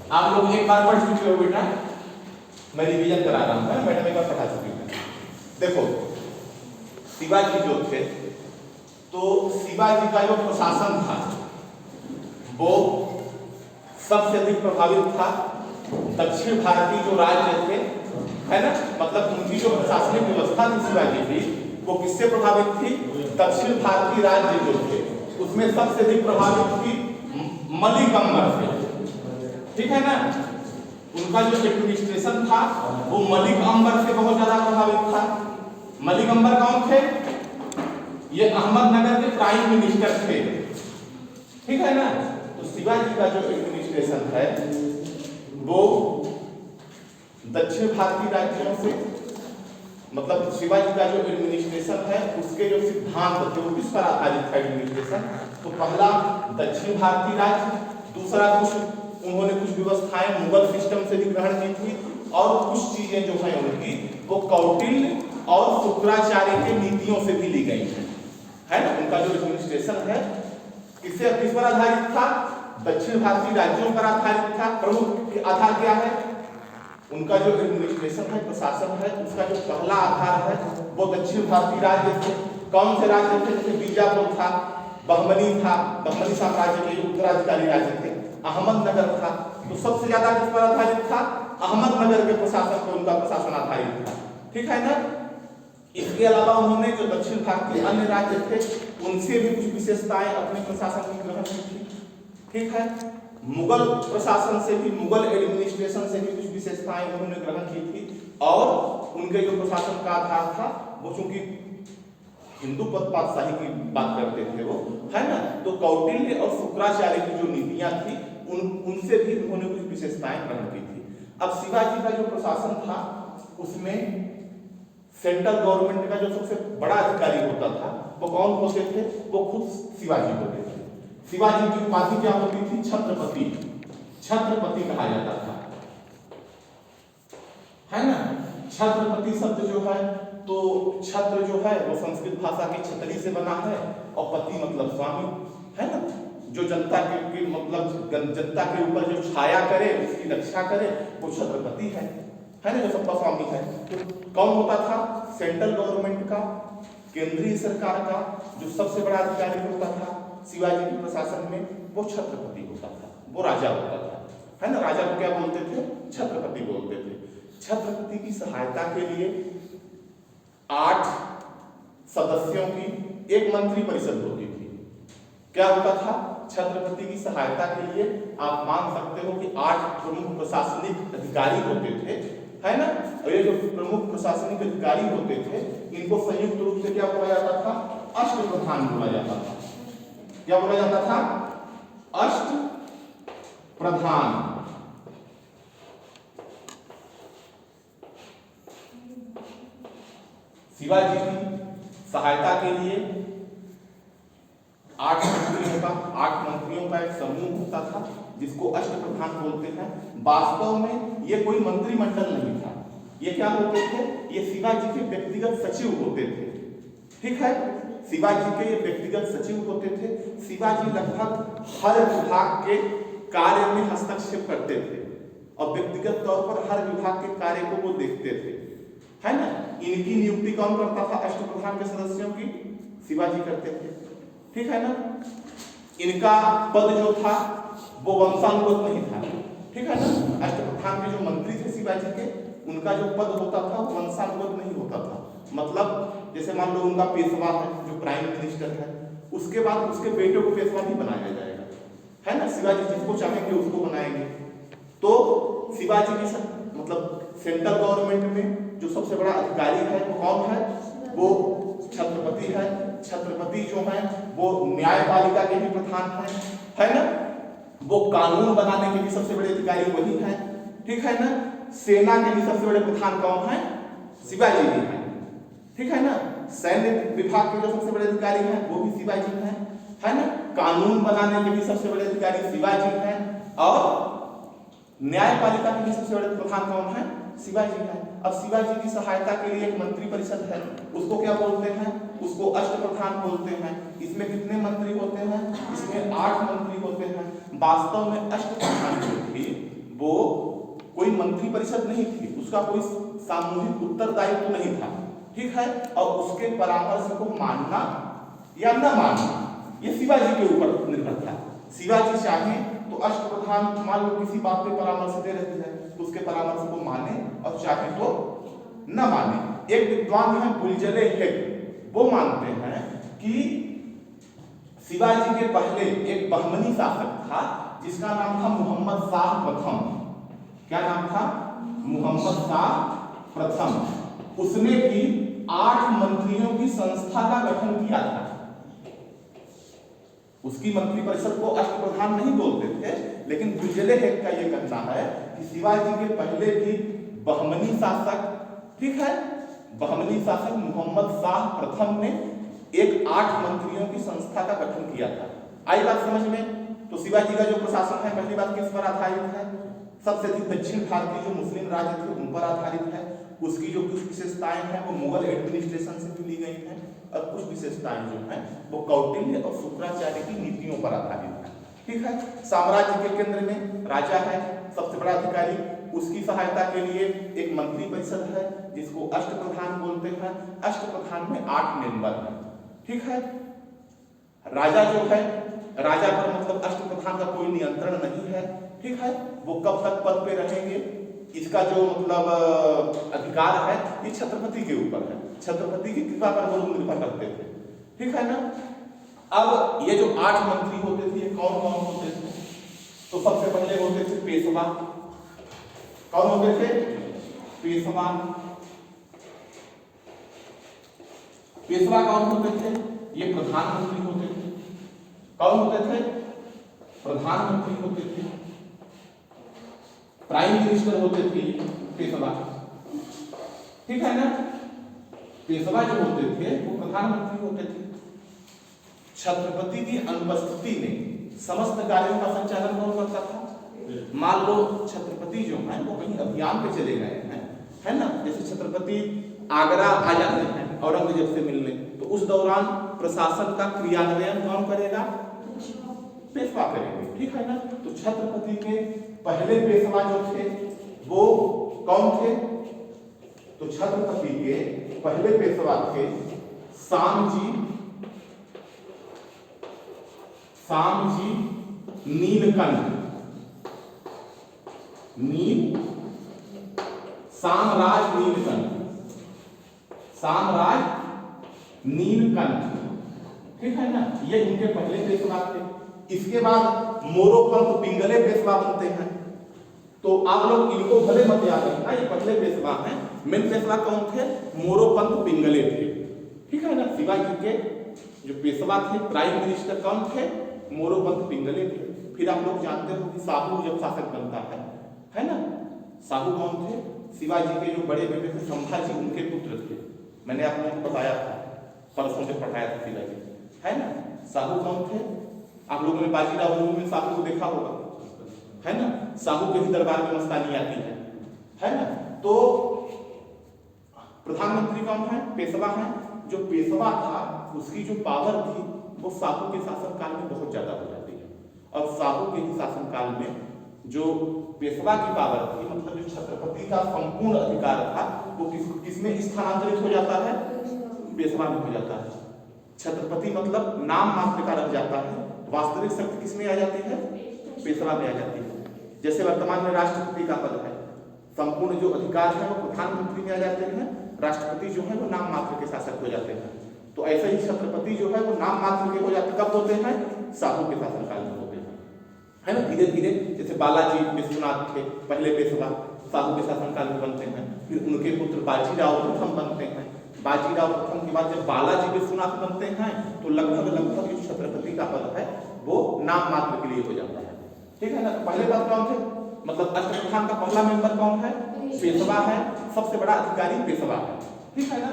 आप लोग एक बार पढ़ चुके हो बेटा, मैं रिवीजन करा रहा हूँ, मैडम एक बार पढ़ा चुकी है। देखो शिवाजी जो थे, तो शिवाजी का जो प्रशासन था वो सबसे अधिक प्रभावित था दक्षिण भारतीय जो राज्य थे, है ना, मतलब उनकी जो प्रशासनिक व्यवस्था थी शिवाजी की, वो किससे प्रभावित थी? दक्षिण भारतीय राज्य जो थे उसमें सबसे अधिक प्रभावित थी मलिक अंबर से, ठीक है ना। उनका जो एडमिनिस्ट्रेशन था वो मलिक अंबर से बहुत ज्यादा प्रभावित था। मलिक अंबर कौन थे? ये अहमदनगर के प्राइम मिनिस्टर थे, ठीक है ना। तो शिवाजी का जो एडमिनिस्ट्रेशन है वो दक्षिण भारतीय राज्यों से, मतलब शिवाजी का जो एडमिनिस्ट्रेशन है उसके जो सिद्धांत थे वो किस पर आधारित था एडमिनिस्ट्रेशन? तो पहला दक्षिण भारतीय राज्य, दूसरा उन्होंने कुछ व्यवस्थाएं मुगल सिस्टम से भी ग्रहण की थी, और कुछ चीजें जो है उनकी वो कौटिल्य और शुक्राचार्य के नीतियों से भी ली गई है ना। उनका जो एडमिनिस्ट्रेशन है किस पर आधारित था? दक्षिण भारतीय राज्यों पर आधारित था। प्रमुख आधार क्या है? उनका जो एडमिनिस्ट्रेशन है, प्रशासन है, उसका जो पहला आधार है वो दक्षिण भारतीय राज्य थे। कौन से राज्य थे? जैसे बीजापुर था, बहमनी था, बहमनी साम्राज्य के उत्तराधिकारी राज्य थे, अहमदनगर था। तो सबसे ज्यादा किस पर आधारित था? अहमदनगर के प्रशासन पर उनका प्रशासन आधारित था, ठीक है ना। इसके अलावा उन्होंने जो दक्षिण भारतीय अन्य राज्य थे उनसे भी कुछ विशेषताएं अपने प्रशासन में ग्रहण की थी, ठीक है। मुगल प्रशासन से भी, मुगल एडमिनिस्ट्रेशन से भी कुछ विशेषताएं उन्होंने ग्रहण की थी, और उनके जो प्रशासन का आधार था वो चूंकि हिंदू पातशाही की बात करते थे वो, है ना, तो कौटिल्य और शुक्राचार्य की जो नीतियां थी उनसे भी उन्होंने कुछ विशेषताएं ग्रहण की थी। अब शिवाजी का जो प्रशासन था उसमें सेंट्रल गवर्नमेंट का जो सबसे बड़ा अधिकारी होता था वो कौन होते थे? वो खुद शिवाजी होते थे। शिवाजी की उपाधि क्या होती थी? छत्रपति। छत्रपति कहा जाता था, है ना। छत्रपति शब्द जो है, तो छत्र जो है वो संस्कृत भाषा की छतरी से बना है, और पति मतलब स्वामी, है ना, जो जनता के मतलब जनता के ऊपर जो छाया करे, उसकी रक्षा करे, वो छत्रपति है ना, जो सबका स्वामी है। तो कौन होता था? सेंट्रल गवर्नमेंट का, केंद्रीय सरकार का जो सबसे बड़ा अधिकारी होता था शिवाजी के प्रशासन में, वो छत्रपति होता था, वो राजा होता था, है ना। राजा को क्या बोलते थे? छत्रपति बोलते थे। छत्रपति की सहायता के लिए 8 सदस्यों की एक मंत्री परिषद होती थी। क्या होता था? छत्रपति की सहायता के लिए आप मान सकते हो कि 8 प्रमुख प्रशासनिक अधिकारी होते थे, है ना। और ये जो प्रमुख प्रशासनिक अधिकारी होते थे इनको संयुक्त रूप से क्या बोला जाता था? अष्टप्रधान बोला जाता था। क्या बोला जाता था? अष्टप्रधान। शिवाजी की सहायता के लिए 8 मंत्रियों का एक समूह होता था जिसको अष्टप्रधान बोलते हैं। वास्तव में ये कोई मंत्रिमंडल नहीं था, ये क्या होते थे? ये शिवाजी के व्यक्तिगत सचिव होते थे, ठीक है। शिवाजी के ये व्यक्तिगत सचिव होते थे। शिवाजी लगभग हर विभाग के कार्य में हस्तक्षेप करते थे और व्यक्तिगत तौर पर हर विभाग के कार्य को वो देखते थे, है ना। इनकी नियुक्ति कौन करता था? अष्टप्रधान के सदस्यों की शिवाजी करते थे, ठीक है ना। इनका पद जो था वो वंशानुगत नहीं था, ठीक है ना। अष्टप्रधान के जो मंत्री थे शिवाजी के, उनका जो पद होता था वो वंशानुगत नहीं होता था। मतलब जैसे मान लो उनका पेशवा है जो प्राइम मिनिस्टर है, उसके बाद उसके बेटे को पेशवा नहीं बनाया जाएगा, है ना। शिवाजी जिसको चाहेंगे उसको बनाएंगे। तो शिवाजी की मतलब सेंट्रल गवर्नमेंट में जो सबसे बड़ा अधिकारी है वो कौन है? वो छत्रपति है। छत्रपति जो है वो न्यायपालिका के भी प्रधान है ना। वो कानून बनाने के भी सबसे बड़े अधिकारी वही है, ठीक है ना। सेना के भी सबसे बड़े प्रधान कौन है? शिवाजी भी है, ठीक है ना। सैन्य विभाग के जो सबसे बड़े अधिकारी हैं वो भी शिवाजी हैं, है ना। कानून बनाने के भी सबसे बड़े अधिकारी शिवाजी हैं, और न्यायपालिका के भी सबसे बड़े प्रधान कौन है? शिवाजी है। अब शिवाजी की सहायता के लिए एक मंत्री परिषद है, उसको क्या बोलते हैं? उसको अष्टप्रधान बोलते हैं। इसमें कितने मंत्री होते हैं? इसमें 8 मंत्री होते हैं। वास्तव में अष्टप्रधान जो थी वो कोई मंत्री परिषद नहीं थी, उसका कोई सामूहिक उत्तरदायित्व नहीं था, ठीक है। और उसके परामर्श को मानना या न मानना ये शिवाजी के ऊपर निर्भर था। शिवाजी चाहे तो अष्टप्रधान मान लो किसी बात पे परामर्श दे रहे हैं तो उसके परामर्श को माने और चाहे तो न माने। एक विद्वान है बुलजले हेग, वो मानते हैं कि शिवाजी के पहले एक बहमनी शासक था जिसका नाम था मोहम्मद शाह प्रथम। क्या नाम था? मोहम्मद शाह प्रथम। उसने भी 8 मंत्रियों की संस्था का गठन किया था। उसकी मंत्री परिषद को अष्टप्रधान नहीं बोलते थे, लेकिन बुलजले हेग का यह कहना है कि शिवाजी के पहले भी बहमनी शासक, ठीक है, बहमनी शासक मोहम्मद शाह प्रथम ने एक 8 मंत्रियों की संस्था का गठन किया था। आई बात समझ में? तो शिवाजी का जो प्रशासन है पहली बात किस पर आधारित है? सबसे अधिक दक्षिण भारतीय जो मुस्लिम राज्य थे उन पर आधारित है। उसकी जो कुछ विशेषताएं हैं वो मुगल एडमिनिस्ट्रेशन से भी ली गई हैं और कुछ विशेषताएं जो हैं वो कौटिल्य और शुक्राचार्य की नीतियों पर आधारित है, ठीक है। साम्राज्य के केंद्र में राजा है सबसे बड़ा अधिकारी, उसकी सहायता के लिए एक मंत्री परिषद है जिसको अष्टप्रधान बोलते हैं। अष्टप्रधान में 8 मेंबर हैं, ठीक है। राजा जो है, राजा पर मतलब अष्टप्रधान का कोई नियंत्रण नहीं है, ठीक है। वो कब तक पद पे रहेंगे इसका जो मतलब अधिकार है ये छत्रपति के ऊपर है। छत्रपति की कृपा पर वो निर्भर करते थे, ठीक है ना। अब ये जो 8 मंत्री होते थे ये कौन कौन होते थे? तो सबसे पहले होते थे पेशवा। कौन होते थे? पेशवा। पेशवा कौन होते थे? ये प्रधानमंत्री होते थे। कौन होते थे? प्रधानमंत्री होते थे। प्राइम मिनिस्टर होते थे पेशवा, ठीक है ना। पेशवा जो होते थे वो प्रधानमंत्री होते थे। छत्रपति की अनुपस्थिति में समस्त कार्यों का संचालन कौन करता था? मान लो छत्रपति जो है वो कहीं अभियान पे चले गए हैं, है ना। जैसे छत्रपति आगरा आ जाते हैं औरंगजेब से मिलने, तो उस दौरान प्रशासन का क्रियान्वयन कौन करेगा? पेशवा करेंगे, ठीक है ना। तो छत्रपति के पहले पेशवा जो थे वो कौन थे? तो छत्रपति के पहले पेशवा थे श्यामजी नीलकंठ। साम्राज नीलकंठ, ठीक है ना। ये उनके पहले पेशवा थे। इसके बाद मोरोपंत पिंगले पेशवा बनते हैं। तो आप लोग इनको भले मत याद रखना, ये पहले पेशवा हैं। मेन पेशवा कौन थे? मोरोपंत पिंगले थे, ठीक है ना। शिवाजी के जो पेशवा थे प्राइम मिनिस्टर कौन थे? मोरोपंत पिंगले थे। फिर आप लोग जानते हो कि साहू जब शासक बनता है ना। साहू कौन थे? शिवाजी के जो बड़े बेटे थे संभाजी, उनके पुत्र थे। मैंने आप लोगों को बताया था परसों जब पढ़ाया था शिवाजी, है ना। साहू कौन थे? आप लोगों ने बाजीराव में साहू को देखा होगा, है ना। साहू के भी दरबार में मस्तानी आती है ना। तो प्रधानमंत्री कौन है? पेशवा है। जो पेशवा था उसकी जो पावर थी वो साहू के शासनकाल में बहुत ज्यादा हो जाती है। और साहू के ही शासनकाल में जो पेशवा की पावर थी, मतलब जो छत्रपति का संपूर्ण अधिकार था, वो किसमें स्थानांतरित हो जाता है? पेशवा में हो जाता है। छत्रपति मतलब नाम मात्र का रह जाता है, वास्तविक शक्ति किसमें आ जाती है? पेशवा में आ जाती है। जैसे वर्तमान में राष्ट्रपति का पद है, संपूर्ण जो अधिकार है वो प्रधानमंत्री में आ जाते हैं, राष्ट्रपति जो है वो नाम मात्र के शासक हो जाते हैं। तो ऐसे ही छत्रपति जो है वो नाम मात्र के हो जाते, कब होते हैं? साहू के शासनकाल में होते हैं, है ना। धीरे धीरे जैसे बालाजी विश्वनाथ थे पहले पेशवा, साहू के शासनकाल में बनते हैं। फिर उनके पुत्र बाजीराव प्रथम बनते हैं। बाजीराव प्रथम के बाद जब बालाजी विश्वनाथ बनते हैं तो लगभग जो छत्रपति का पद है वो नाम मात्र के लिए हो जाता है, ठीक है ना। तो पहले पद कौन थे? मतलब अष्टप्रधान का पहला मेंबर कौन है? पेशवा है। सबसे बड़ा अधिकारी पेशवा है, ठीक है ना।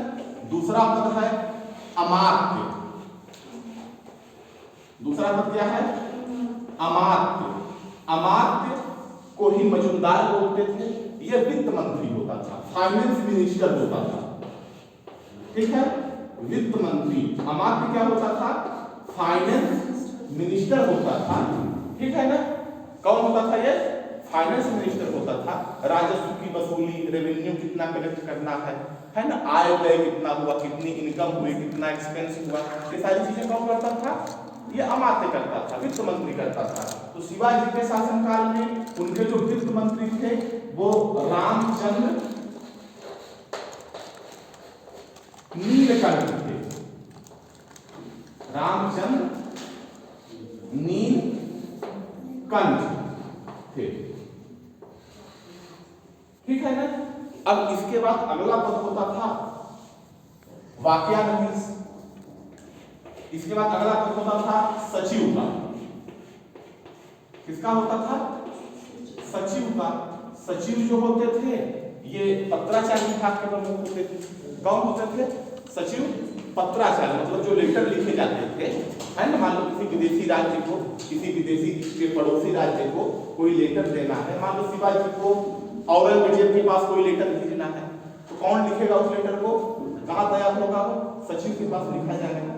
दूसरा पद है अमात्य। दूसरा पद क्या है? अमात्य। अमात्य को ही मजूमदार बोलते थे। यह वित्त मंत्री होता था, फाइनेंस मिनिस्टर होता था, ठीक है। वित्त मंत्री। अमात्य क्या होता था? फाइनेंस मिनिस्टर होता था, ठीक है ना। कौन होता था ये? फाइनेंस मिनिस्टर होता था, राजस्व की वसूली, रेवेन्यू कितना कलेक्ट करना है ना, आय व्यय कितना हुआ, कितनी इनकम हुई, कितना एक्सपेंस हुआ, ये सारी चीजें कौन करता था? ये अमात्य करता था, वित्त मंत्री करता था। तो शिवाजी के शासनकाल में उनके जो वित्त मंत्री थे वो रामचंद्र नीलकंठ थे। रामचंद्र नीलकंठ थे, ठीक है ना। अब इसके बाद अगला पद होता था वाक्यानवीस। इसके बाद अगला पद होता था सचिव का। किसका होता था? सचिव का। सचिव जो होते थे ये पत्राचार विभाग के प्रमुख होते थे। कौन होते थे? सचिव पत्राचार, मतलब जो लेटर लिखे जाते थे, है ना। मान लो किसी विदेशी राज्य को, किसी विदेशी के पड़ोसी राज्य को कोई लेटर देना है, मान लो शिवाजी को औरंगजेब के पास कोई लेटर भेजना है, तो कौन लिखेगा उस लेटर को? कहाँ तैयार होगा? वो सचिव के पास लिखा जाएगा,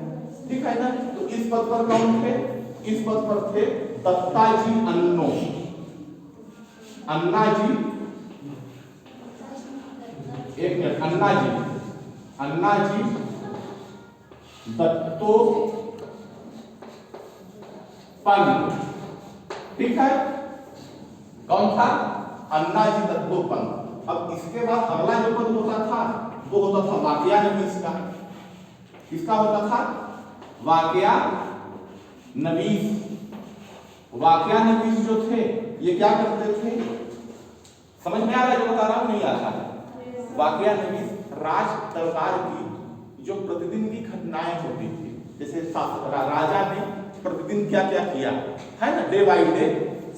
ठीक है ना। तो इस पद पर कौन थे? इस पद पर थे दत्ताजी अन्नो, अन्नाजी, एक मिनट, अन्नाजी दत्तोपंत, ठीक है। कौन था? अन्नाजी दत्तोपंत। अब इसके बाद अगला जो पद होता था वो होता था वाक्यानवीस का। किसका होता था? वाक्यानवीस। वाक्यानवीस जो थे ये क्या करते थे? समझ में आ रहा है जो बता रहा हूं? नहीं आ रहा है? वाक्यानवीस राज दरबार की जो प्रतिदिन की घटनाएं होती थी, जैसे राजा ने प्रतिदिन क्या क्या किया है ना, डे बाई डे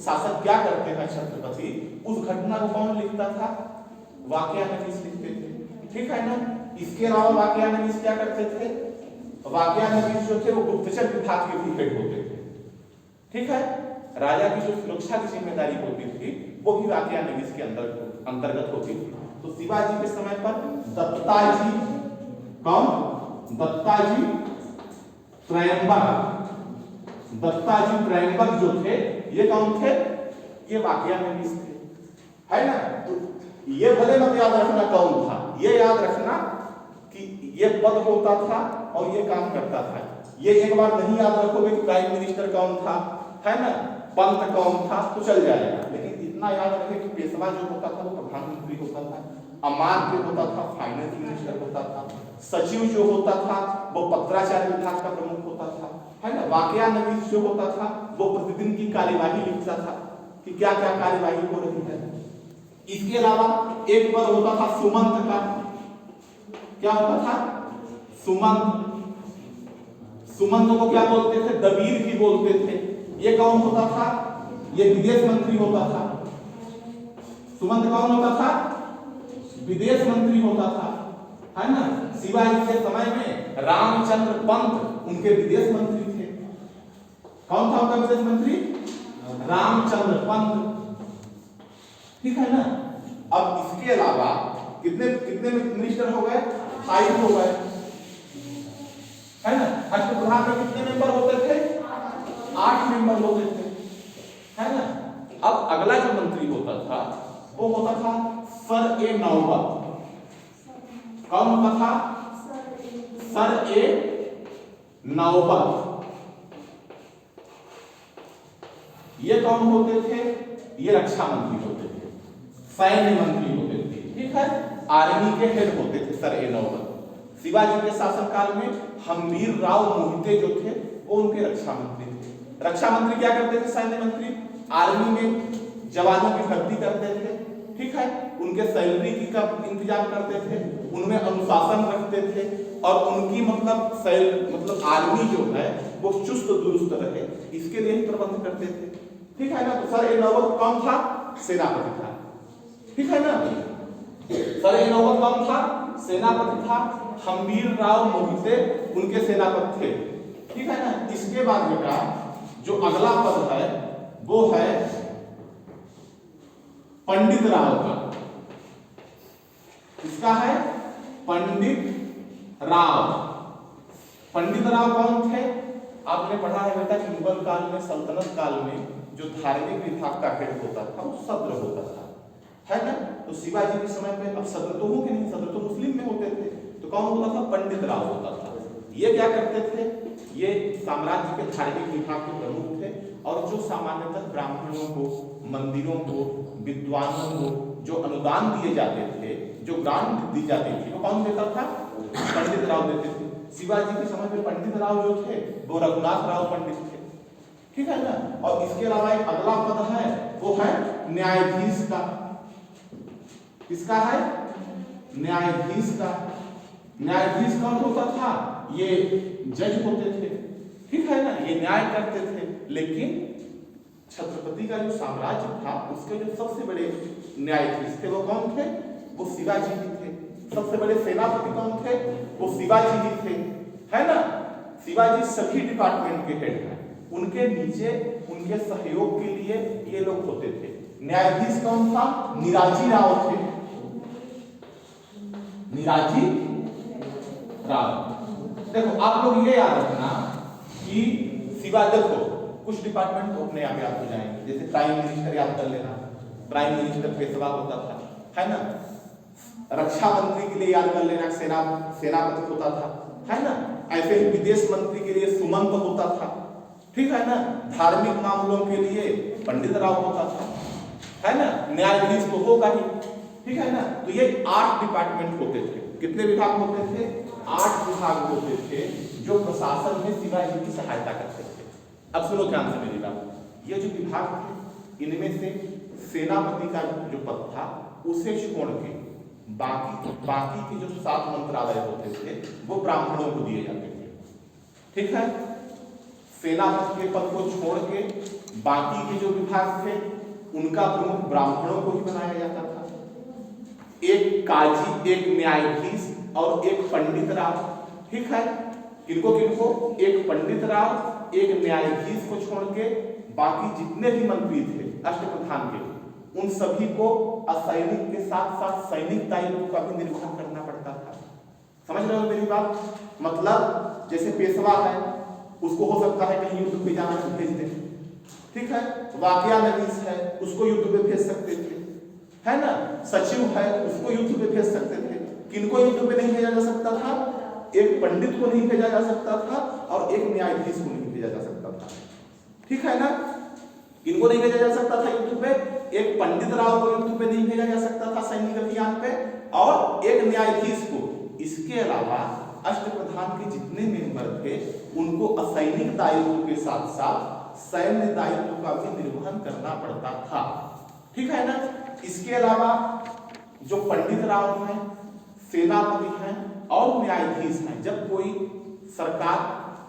शासक क्या करते हैं छत्रपति, उस घटना को कौन लिखता था? वाक्यानवीस लिखते थे, ठीक है ना। इसके अलावा वाक्यानवीस क्या करते थे? वाक्यानवीस जो थे वो गुप्तचर विभाग के भी हेड होते थे, ठीक है। राजा की जो सुरक्षा की जिम्मेदारी होती थी वो भी वाक्यानवीस के अंतर्गत होती थी। तो शिवाजी के समय पर दत्ताजी, कौन? दत्ताजी त्रयंबक, दत्ताजी त्रयंबक जो थे ये कौन थे? ये वाक्यानवीस थे, है ना। तो ये भले मत याद रखना कौन था, ये याद रखना कि ये पद होता था और ये काम करता था। ये एक बार नहीं याद रखोगे कि प्राइम मिनिस्टर कौन था, है ना, पंत कौन था, तो चल जाएगा। लेकिन इतना याद रखे कि पेशवा जो होता था वो प्रधानमंत्री होता था, अमात्य होता था फाइनेंस मिनिस्टर होता था, सचिव जो होता था वो पत्राचार विभाग का प्रमुख होता था, है ना। वाक्यानवीस जो होता था वो प्रतिदिन की कार्यवाही लिखता था कि क्या क्या कार्यवाही हो रही है। इसके अलावा एक पद होता था सुमंत का। क्या होता था? सुमंत। सुमंत को क्या बोलते थे? दबीर भी बोलते थे। ये कौन होता था? ये विदेश मंत्री होता था। सुमंत कौन होता था? विदेश मंत्री होता था, है ना। शिवाजी के समय में रामचंद्र पंत उनके विदेश मंत्री थे। कौन था उनका विदेश मंत्री? रामचंद्र पंत, ठीक है ना। अब इसके अलावा कितने कितने मिनिस्टर हो गए? 5 हो गए, है ना। राष्ट्रप्रधान में कितने मेंबर होते थे? 8 मेंबर होते थे, है ना। अब अगला जो मंत्री होता था वो होता था सर ए नौबत। कौन होता था? सर ए नौबत। ये कौन होते थे? ये रक्षा मंत्री होते थे, सैन्य मंत्री होते थे, ठीक है। आर्मी के हेड होते थे सर ए नौबत। शिवाजी के शासनकाल में हम्बीर राव मोहिते जो थे वो उनके रक्षा मंत्री थे। रक्षा मंत्री क्या करते थे? सैन्य मंत्री आर्मी में जवानों की भर्ती करते थे, ठीक है। उनके सैलरी की का इंतजाम करते थे, उनमें अनुशासन रखते थे और उनकी मतलब आर्मी जो है वो चुस्त दुरुस्त रहे, इसके लिए ही प्रबंध करते थे, ठीक है ना। तो सर ए नौबत कौन था? सेनापति था, ठीक है ना। सर ए नौबत कौन था? सेनापति था। हम्बीर राव मोहिते उनके सेनापति थे, ठीक है ना। इसके बाद बेटा जो अगला पद है वो है पंडित राव का। किसका है? पंडित राव। पंडित राव कौन थे? आपने पढ़ा है बेटा कि मुगल काल में, सल्तनत काल में जो धार्मिक विभाग का हेड होता था वो सद्र होता था, है ना। तो शिवाजी के समय पे अब सद्र तो होंगे नहीं, सद्र तो मुस्लिम में होते थे, तो कौन होता था? पंडित राव होता था। ये क्या करते थे? ये साम्राज्य के धार्मिक विभाग के प्रमुख थे और जो सामान्यतः ब्राह्मणों को, मंदिरों को, विद्वानों को जो अनुदान दिए जाते थे, जो ग्रांट दी जाती थी, वो कौन देता था? पंडित राव देते थे। शिवाजी के समय में पंडित राव जो थे वो रघुनाथ राव पंडित थे, ठीक है ना। और इसके अलावा एक अगला पद है, वो है न्यायाधीश का। किसका है? न्यायाधीश का। न्यायाधीश कौन होता था? ये जज होते थे, ठीक है ना, ये न्याय करते थे। लेकिन छत्रपति का जो साम्राज्य था उसके जो सबसे बड़े न्यायाधीश थे वो कौन थे? वो शिवाजी ही थे। सबसे बड़े सेनापति कौन थे? वो शिवाजी ही थे, है ना। शिवाजी सभी डिपार्टमेंट के हेड हैं, उनके नीचे उनके सहयोग के लिए ये लोग होते थे। न्यायाधीश कौन था? निराजी राव थे, निराजी राव। देखो आप लोग ये याद रखना कि शिवाजी, देखो कुछ डिपार्टमेंट तो अपने आप याद हो जाएंगे, जैसे प्राइम मिनिस्टर याद कर लेना, प्राइम मिनिस्टर पेशवा होता था, है ना। रक्षा मंत्री के लिए याद कर लेना, सेनापति होता था, है ना। ऐसे ही विदेश मंत्री के लिए सुमंत होता था, ठीक है ना। धार्मिक मामलों के लिए पंडित राव होता था, है ना। न्यायाधीश तो होगा ही, ठीक है ना। तो ये 8 डिपार्टमेंट होते थे। कितने विभाग होते थे? 8 विभाग होते थे जो प्रशासन में शिवाजी की सहायता करते थे। अब सुनो ध्यान से मेरी बात, ये जो विभाग थे इनमें से सेनापति का जो पद था उसे छोड़ के बाकी के जो 7 मंत्रालय होते थे वो ब्राह्मणों को दिए जाते थे, ठीक है। सेनापति के पद को छोड़ के बाकी के जो विभाग थे उनका प्रमुख ब्राह्मणों को ही बनाया जाता था। एक काजी, एक न्यायाधीश और एक पंडित राव, ठीक है। किनको किनको? एक पंडित राव, एक न्यायाधीश को छोड़ के बाकी जितने भी मंत्री थे अष्टप्रधान के, उन सभी को असैनिक के साथ साथ सैनिक दायित्व का भी निर्वहन करना पड़ता था। समझ रहे हो मेरी बात? मतलब जैसे पेशवा है, उसको हो सकता है कहीं युद्ध पे जाना है, भेज दें, ठीक है। वाकया नवीस है, उसको युद्ध पे भेज सकते थे, है ना। सचिव है, उसको युद्ध पे भेज सकते थे। किनको युद्ध पे नहीं भेजा जा सकता था? एक पंडित को नहीं भेजा जा सकता था और एक न्यायाधीश को नहीं भेजा जा सकता था, ठीक है ना। किनको नहीं भेजा जा सकता था युद्ध पे? एक पंडित राव को युद्ध पे नहीं भेजा जा सकता था सैनिक अभियान पे, और एक न्यायाधीश को। इसके अलावा अष्टप्रधान के जितने मेंबर थे उनको असैनिक दायित्व के साथ साथ सैन्य दायित्व का भी निर्वहन करना पड़ता था, ठीक है ना। इसके अलावा जो पंडित राव हैं, सेनापति हैं और न्यायाधीश हैं, जब कोई सरकार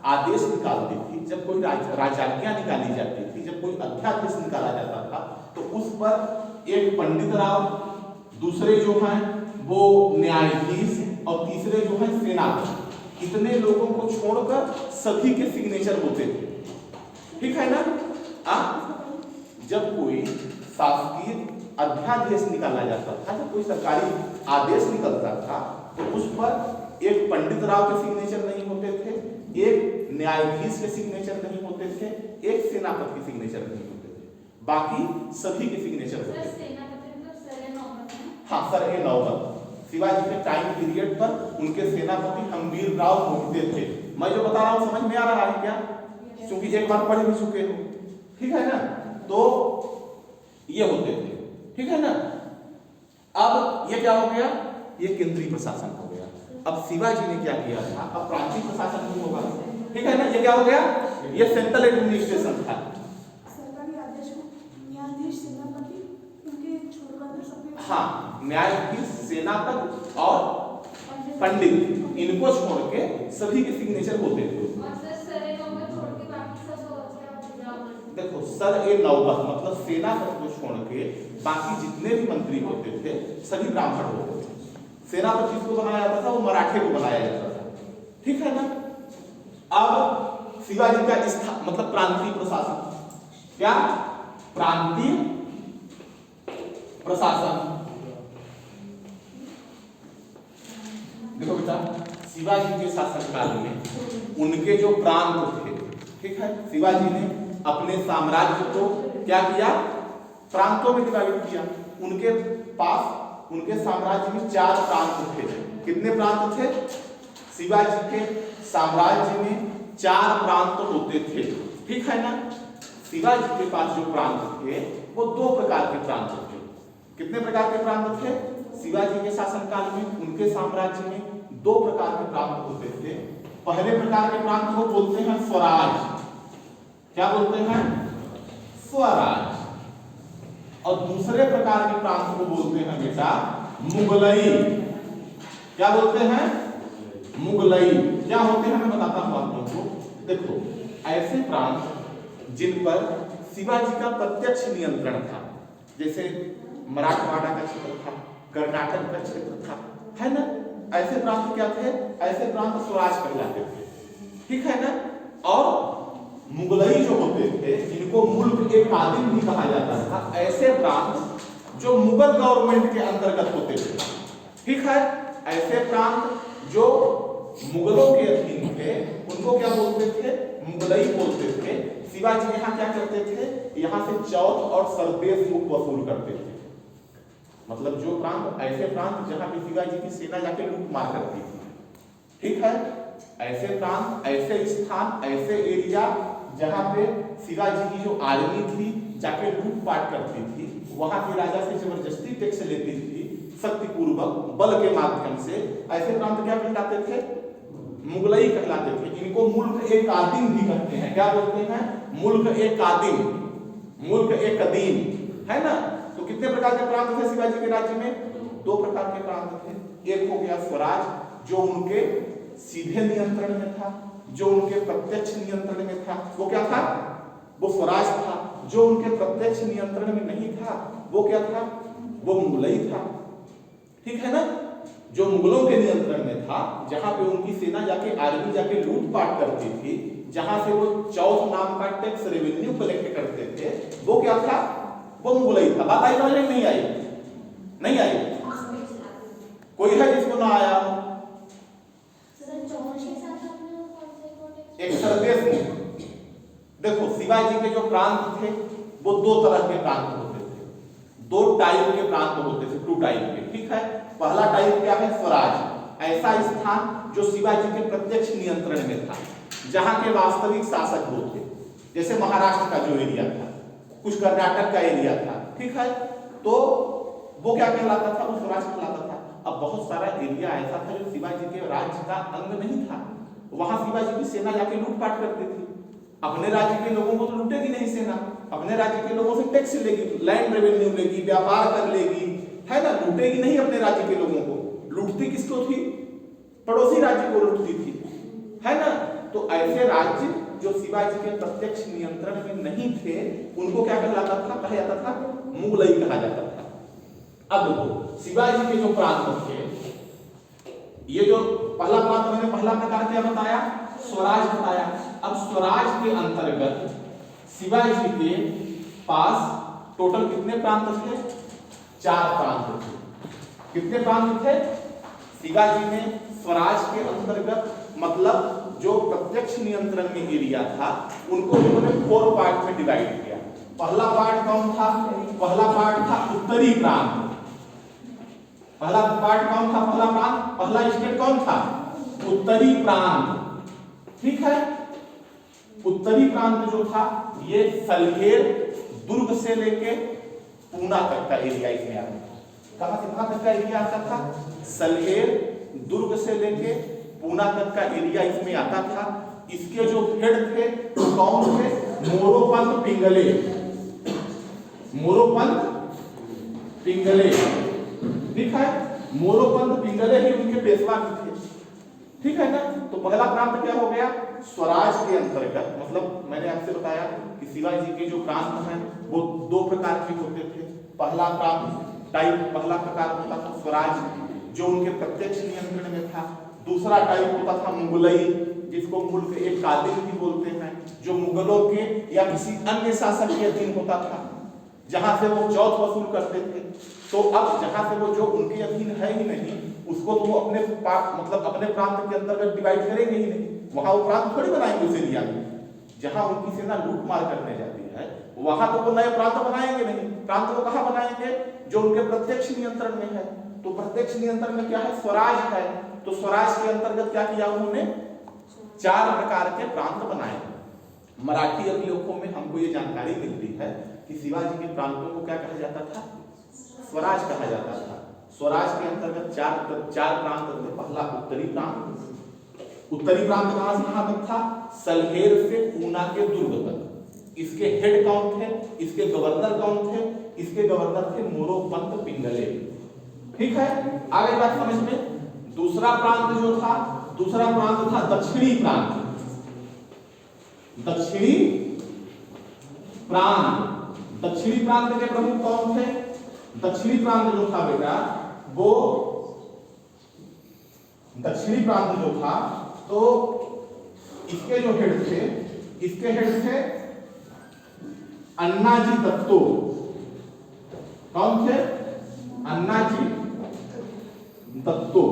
आदेश निकालती थी, जब कोई राजाज्ञा निकाली जाती थी, जब कोई अध्यादेश निकाला जाता था, तो उस पर एक पंडित राव, दूसरे जो हैं वो न्यायाधीश और तीसरे जो हैं सेनापति, इतने लोगों को छोड़कर सभी के सिग्नेचर होते थे, ठीक है ना। जब कोई शासकीय अध्यादेश निकाला जाता था, जब कोई सरकारी आदेश निकलता था, तो उस पर एक पंडित राव के सिग्नेचर नहीं होते थे, एक न्यायाधीश के सिग्नेचर नहीं होते थे, एक सेनापति के सिग्नेचर नहीं होते थे, बाकी सभी के सिग्नेचर होते थे। हाँ, सर ए नौबत। शिवाजी के टाइम पीरियड पर उनके सेनापति हम्बीर राव मोहिते थे। मैं जो बता रहा हूँ समझ में आ रहा है क्या? क्योंकि एक बार पढ़ भी चुके हो, ठीक है ना। तो ये होते थे, ठीक है ना। अब ये क्या हो गया? ये केंद्रीय प्रशासन हो गया। अब शिवाजी ने क्या किया था? अब प्रांतीय प्रशासन नहीं होगा, ठीक है ना। ये क्या हो गया? ये सेंट्रल एडमिनिस्ट्रेशन था। सरकारी आदेश को न्यायाधीश, सेनापति, उनके छोड़कर सभी, हाँ, न्यायाधीश, सेनापति और पंडित, इनको छोड़ के सभी के सिग्नेचर होते थे। देखो, सर ए नौबत मतलब सेनापति को छोड़ के बाकी जितने भी मंत्री होते थे सभी ब्राह्मण होते थे। सेनापति जिसको बनाया जाता था वो मराठे को बनाया जाता था, ठीक है ना। अब शिवाजी का मतलब प्रांतीय प्रशासन, क्या? प्रांतीय प्रशासन। देखो बेटा, शिवाजी के शासनकाल में उनके जो प्रांत थे, ठीक है, शिवाजी ने अपने साम्राज्य को क्या किया? प्रांतों में डिवाइड किया। उनके पास उनके साम्राज्य में 4 प्रांत थे। कितने प्रांत थे? शिवाजी के साम्राज्य में 4 प्रांत होते थे, ठीक है ना। शिवाजी के पास जो प्रांत थे वो 2 प्रकार के प्रांत थे। कितने प्रकार के प्रांत थे? शिवाजी के शासनकाल में उनके साम्राज्य में 2 प्रकार के प्रांत होते थे। पहले प्रकार के प्रांत को बोलते हैं स्वराज। क्या बोलते हैं? स्वराज। और दूसरे प्रकार के प्रांत को बोलते हैं बेटा मुगलई। क्या बोलते हैं? मुगलई। क्या होते हैं मैं बताता हूं आप लोगों को। देखो, ऐसे प्रांत जिन पर शिवाजी का प्रत्यक्ष नियंत्रण था, जैसे मराठवाड़ा का क्षेत्र था, कर्नाटक का क्षेत्र था, है ना। ऐसे प्रांत क्या थे? ऐसे प्रांत स्वराज कहलाते थे, ठीक है ना। और मुगलई जो होते थे, जिनको मुल्क ए कादिम भी कहा जाता था, ऐसे प्रांत जो मुगल गवर्नमेंट के अंतर्गत होते थे, ठीक है। ऐसे प्रांत जो मुगलों के अधीन थे उनको क्या बोलते थे? मुगलई बोलते थे। शिवाजी यहाँ क्या करते थे? यहाँ से चौथ और सरदेश मुख वसूल करते थे। मतलब जो प्रांत, ऐसे प्रांत जहां पे शिवाजी की सेना जाके लूट मार करती थी, ठीक है। ऐसे प्रांत, ऐसे स्थान, ऐसे एरिया जहां पे शिवाजी की जो आर्मी थी जाके लूटपाट करती थी, वहां के राजा से जबरदस्ती टैक्स लेती थी, शक्तिपूर्वक बल के माध्यम से, ऐसे प्रांत क्या कहलाते थे? मुगलई कहलाते थे। इनको मुल्क ए कादिम भी कहते हैं। क्या बोलते हैं? मुल्क ए कादिम, मुल्क ए कदीम, है ना। तो कितने प्रकार के प्रांत थे शिवाजी के राज्य में? 2 प्रकार के प्रांत थे। एक हो गया स्वराज, जो उनके सीधे नियंत्रण में था, जो उनके प्रत्यक्ष नियंत्रण में था, वो क्या था? वो स्वराज था। जो उनके प्रत्यक्ष नियंत्रण में नहीं था, वो क्या था? वो मुगलई था, ठीक है ना। जो मुगलों के नियंत्रण में था, जहां पे उनकी सेना जाके आर्मी जाके लूटपाट करती थी, जहां से वो चौथ नाम का टैक्स रेवेन्यू कलेक्ट करते थे, वो क्या था? वो मुगलई था। बात आई समझ में? नहीं आई? नहीं आई? कोई है जिसको ना आया? एक सरदेश मुख। देखो, शिवाजी के जो प्रांत थे वो 2 तरह के प्रांत होते थे, 2 टाइप के प्रांत होते थे, 2 टाइप के, ठीक है। पहला टाइप क्या है? स्वराज। ऐसा स्थान जो शिवाजी के प्रत्यक्ष नियंत्रण में था, जहां के वास्तविक शासक वो थे, जैसे महाराष्ट्र का जो एरिया था, कुछ कर्नाटक का एरिया था, ठीक है। तो वो क्या कहलाता था? वो स्वराज कहलाता था। अब बहुत सारा एरिया ऐसा था जो शिवाजी के राज्य का अंग नहीं था, वहां शिवाजी की सेना जाके लूटपाट करती थी। अपने राज्य के लोगों को तो लूटेगी नहीं सेना, अपने राज्य के लोगों से टैक्स लेगी, लैंड रेवेन्यू लेगी, व्यापार कर लेगी, है ना। लूटेगी नहीं अपने राज्य के लोगों को। लूटती किसको थी? पड़ोसी राज्य को लूटती थी, है ना। तो ऐसे राज्य जो शिवाजी के प्रत्यक्ष नियंत्रण में नहीं थे, उनको क्या कहलाता था? कहा जाता था मुगलई कहा जाता था। अब देखो, शिवाजी के जो प्रांत थे, ये जो पहला प्रांत मैंने पहला प्रकार क्या बताया? स्वराज बताया। अब स्वराज के अंतर्गत शिवाजी के पास टोटल कितने प्रांत थे? 4 प्रांत थे। कितने प्रांत थे? शिवाजी ने स्वराज के अंतर्गत, मतलब जो प्रत्यक्ष नियंत्रण में एरिया था, उनको उन्होंने 4 पार्ट में डिवाइड किया। पहला पार्ट कौन था? पहला पार्ट था उत्तरी प्रांत। पहला पार्ट कौन था? पहला प्रांत, पहला स्टेट कौन था? उत्तरी प्रांत, ठीक है। उत्तरी प्रांत जो था, ये सलहेर दुर्ग से लेके पूना तक का एरिया इसमें आता था। कहां से कहां तक का एरिया आता था? सलहेर दुर्ग से लेके पूना तक का एरिया इसमें आता था। इसके जो हेड थे कौन थे? मोरोपंत पिंगले। मोरोपंत पिंगले, ठीक है। मोरोपंत पिंगले ही उनके पेशवा भी थे, ठीक है ना। तो पहला प्रांत क्या हो गया? स्वराज के अंतर्गत, मतलब मैंने आपसे बताया कि शिवाजी के जो प्रांत हैं वो 2 प्रकार के होते थे। पहला प्रांत टाइप, पहला प्रकार होता था स्वराज, जो उनके प्रत्यक्ष नियंत्रण में था। दूसरा टाइप होता था मुगलई, जिसको मुल्क ए कादिम भी बोलते हैं, जो मुगलों के या किसी अन्य शासक के अधीन होता था, जहां से वो चौथ वसूल करते थे। तो अब जहां से वो जो उनके अधीन है ही नहीं, उसको तो वो अपने मतलब अपने प्रांत के अंतर्गत डिवाइड करेंगे ही नहीं। वहां वो प्रांत थोड़ी बनाएंगे उस एरिया में। जहां उनकी सेना लूट मार करने जाती है, वहां तो वो नए प्रांत बनाएंगे नहीं, प्रांत वो कहां बनाएंगे, जो उनके प्रत्यक्ष नियंत्रण में है। तो प्रत्यक्ष नियंत्रण में क्या है, स्वराज है। तो स्वराज के अंतर्गत क्या किया उन्होंने, 4 प्रकार के प्रांत बनाए। मराठी अभिलेखों में हमको ये जानकारी मिलती है कि शिवाजी के प्रांतों को क्या कहा जाता था, स्वराज कहा जाता था। स्वराज के अंतर्गत 4 प्रांत थे। पहला उत्तरी प्रांत। उत्तरी प्रांत कहां से कहां तक था, सलहेर से पूना के दुर्ग तक। इसके हेड कौन थे, इसके गवर्नर कौन थे, इसके गवर्नर थे मोरोपंत पिंगले। ठीक है, आगे बात समझ में। दूसरा प्रांत जो था, दूसरा प्रांत था दक्षिणी प्रांत। दक्षिणी प्रांत, दक्षिणी प्रांत के प्रमुख कौन थे, दक्षिणी प्रांत जो था बेटा वो, दक्षिणी प्रांत जो था तो इसके जो हेड थे, इसके हेड थे अन्नाजी दत्तो। कौन थे, अन्नाजी दत्तो।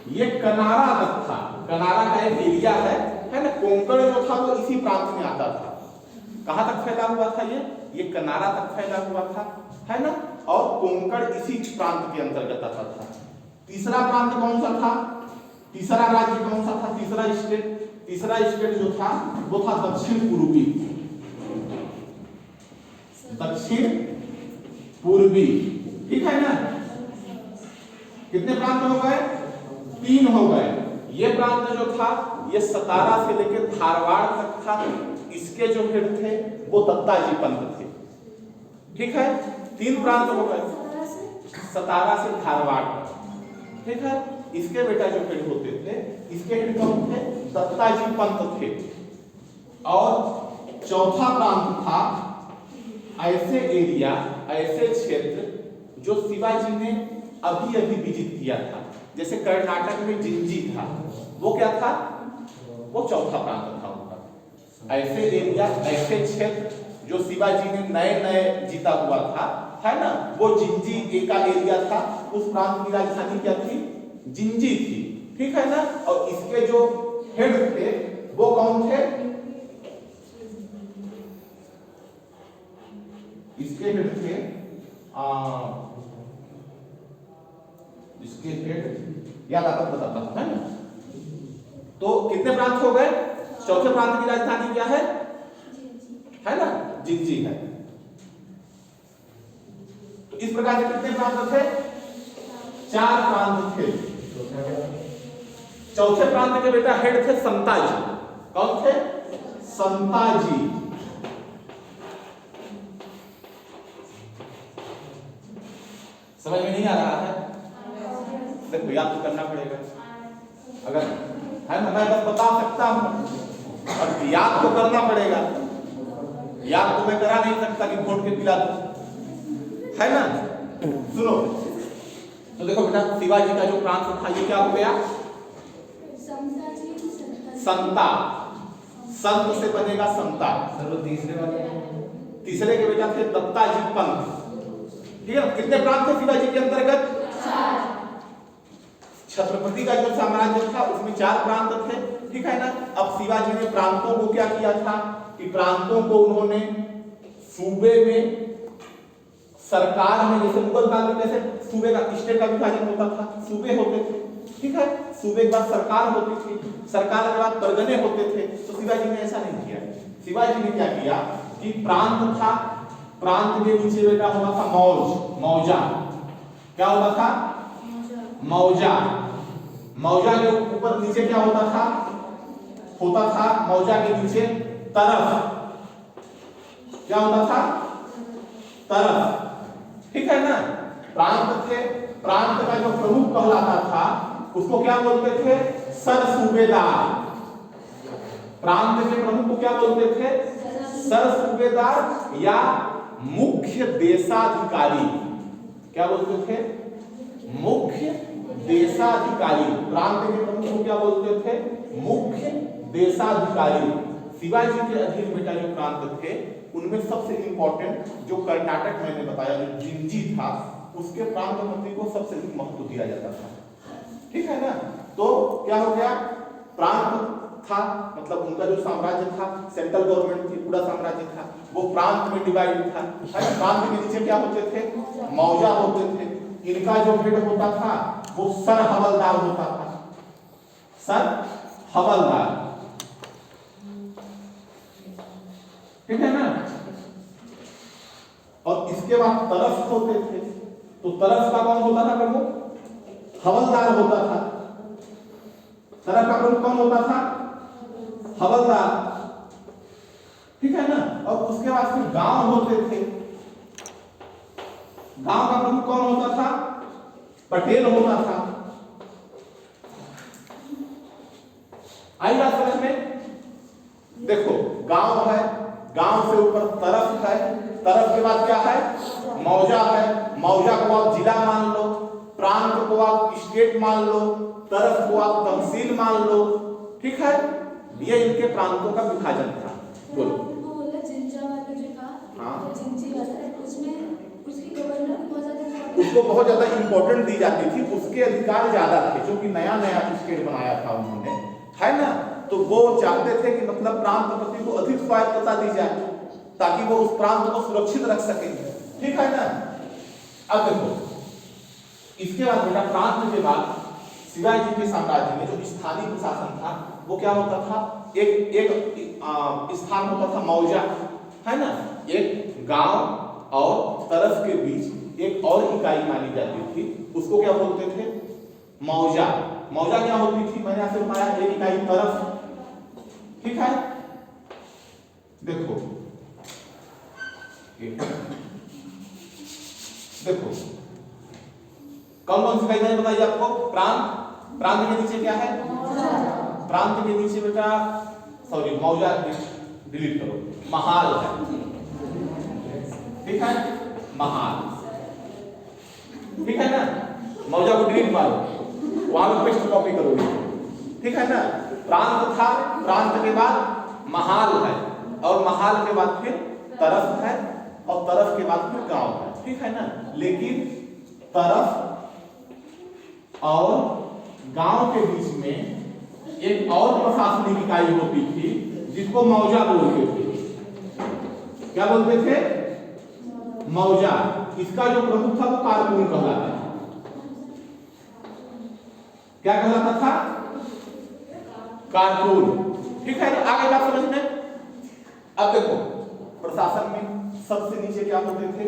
ये कनारा तक था, कनारा का एक एरिया है ना, कोंकण जो था वो इसी प्रांत में आता था। कहां तक फैला हुआ था ये कनारा तक फैला हुआ था, है ना, और कोंकण इसी प्रांत के अंतर्गत आता था। तीसरा प्रांत कौन सा था, तीसरा राज्य कौन सा था, तीसरा स्टेट जो था वो था दक्षिण पूर्वी। दक्षिण पूर्वी, ठीक है ना। कितने प्रांत हो गए, 3 हो गए। ये प्रांत जो था ये सतारा से लेकर धारवाड़ तक था। इसके जो हेड थे वो दत्ताजी पंत थे। ठीक है, 3 प्रांत हो गए, सतारा से धारवाड़ तक। ठीक है, इसके बेटा जो हेड होते थे, इसके हेड कौन थे, दत्ताजी पंत थे। और चौथा प्रांत था ऐसे एरिया, ऐसे क्षेत्र जो शिवाजी ने अभी अभी विजिट किया था। जैसे कर्नाटक में जिंजी था, वो क्या था, वो चौथा प्रांत था उनका। ऐसे एरिया, ऐसे क्षेत्र जो शिवाजी ने नए नए जीता हुआ था, है ना, वो जिंजी का एरिया था। उस प्रांत की राजधानी क्या थी, जिंजी थी। ठीक है ना। और इसके जो हेड थे वो कौन थे, इसके हेड थे इसके हेड याद आता बताता हूं, है ना। तो कितने प्रांत हो गए, चौथे प्रांत की राजधानी क्या है ना, जिंजी है। तो इस प्रकार से कितने प्रांत थे, 4 प्रांत थे। चौथे प्रांत के बेटा हेड थे संताजी। कौन थे, संताजी। समझ में नहीं आ रहा है, देखो याद तो करना पड़ेगा। अगर है ना, मैं बस बता सकता हूं और याद तो करना पड़ेगा। याद तो मैं करा नहीं सकता कि घोट के पिला दो, है ना। सुनो तो देखो बेटा, शिवाजी का जो प्रांत था ये क्या हो गया, संता। संत से बनेगा संता। तीसरे के बेटा थे दत्ताजी पंत। ठीक है, कितने प्रांत थे शिवाजी के अंतर्गत, 4। छत्रपति का जो साम्राज्य था उसमें 4 प्रांत थे। ठीक है ना। अब शिवाजी ने प्रांतों को क्या किया था कि प्रांतों को उन्होंने सूबे में, सरकार में, जैसे मुगल काल में कैसे सूबे का, स्टेट का विभाजन होता था, सूबे होते थे। ठीक है, सूबे के बाद सरकार होती थी, सरकार के बाद परगने होते थे। तो शिवाजी ने ऐसा नहीं किया। शिवाजी ने क्या किया कि प्रांत था, प्रांत के नीचे बेटा होता था मौज, मौजा। क्या होता था, मौजा। मौजा के ऊपर नीचे क्या होता था, मौजा के नीचे तरफ। क्या होता था, तरफ। ठीक है ना। प्रांत थे, प्रांत का जो प्रमुख कहलाता था उसको क्या बोलते थे, सर सूबेदार। प्रांत के प्रमुख को क्या बोलते थे, सर सूबेदार या मुख्य देशाधिकारी। क्या बोलते थे, मुख्य देशाधिकारी। प्रांत के प्रमुख को क्या बोलते थे, मुख्य देशाधिकारी। शिवाजी के अधीन बेटा जो प्रांत थे उनमें सबसे इंपॉर्टेंट जो कर्नाटक मैंने बताया जो जिंजी था, उसके प्रांत मंत्री को सबसे अधिक महत्व दिया जाता था। ठीक है ना। तो क्या हो गया, प्रांत था, मतलब उनका जो साम्राज्य था, सेंट्रल गवर्नमेंट थी, पूरा साम्राज्य था, वो प्रांत में डिवाइड था। प्रांत के नीचे क्या होते थे? मौजा होते थे। इनका जो हेड होता था वो सर हवलदार होता था, सर हवलदार, ठीक है ना। और इसके बाद तरफ होते थे, तो तरफ का कौन होता था प्रमुख? हवलदार होता था। तरफ का प्रमुख कौन होता था? हवलदार, ठीक है ना। और उसके बाद फिर गांव होते थे। गांव का प्रमुख कौन होता था? पटेल होता था। आई बात समझ में? देखो गांव है, गांव से ऊपर तरफ है, तरफ के बाद क्या है? मौजा है। मौजा को आप जिला मान लो, प्रांत को आप स्टेट मान लो, तरफ को आप तहसील मान लो, ठीक है। ये इनके प्रांतों का विभाजन था। बोलो। वो बोला जिंजा वाला जो था, हाँ। जो जिंजी वाला, उसमें उसकी गवर्नर बहुत ज्यादा, उसको बहुत ज्यादा इंपॉर्टेंट दी जाती थी, उसके अधिकार ज्यादा थे, क्योंकि नया नया स्टेट बनाया था उन्होंने, है ना। तो वो चाहते थे कि मतलब प्रांतपति को अधिक स्वायत्तता दी जाए, ताकि वो उस प्रांत को सुरक्षित रख सके, ठीक है ना। अब देखो इसके बाद बेटा प्रांत के बाद शिवाजी के साम्राज्य में जो स्थानीय प्रशासन था वो क्या होता था? एक स्थान होता था मौजा, है ना। एक गांव और तरफ के बीच एक और इकाई मानी जाती थी, उसको क्या बोलते थे? मौजा। मौजा क्या होती थी? मैंने आपसे बताया एक इकाई तरफ, ठीक है। देखो देखो कौन कौन सी इकाई मैंने बताई आपको? प्रांत, प्रांत के नीचे क्या है? प्रांत के नीचे बेटा, सॉरी मौजा डिलीट करो, महाल है, ठीक है। महाल, ठीक है ना। मौजा को डिलीट मारो, वहां पे पेस्ट कॉपी करोगे, ठीक है ना। प्रांत था, प्रांत के बाद महाल है, और महाल के बाद फिर तरफ है, और तरफ के बाद फिर गांव है, ठीक है ना। लेकिन तरफ और गांव के बीच में एक और प्रशासनिक इकाई होती थी जिसको मौजा बोलते थे। क्या बोलते थे? मौजा। इसका जो प्रमुख था वो कारकुन कहलाता था। क्या कहलाता था? कारकुन, ठीक है। तो आगे बात समझ में। अब देखो प्रशासन में सबसे नीचे क्या होते थे?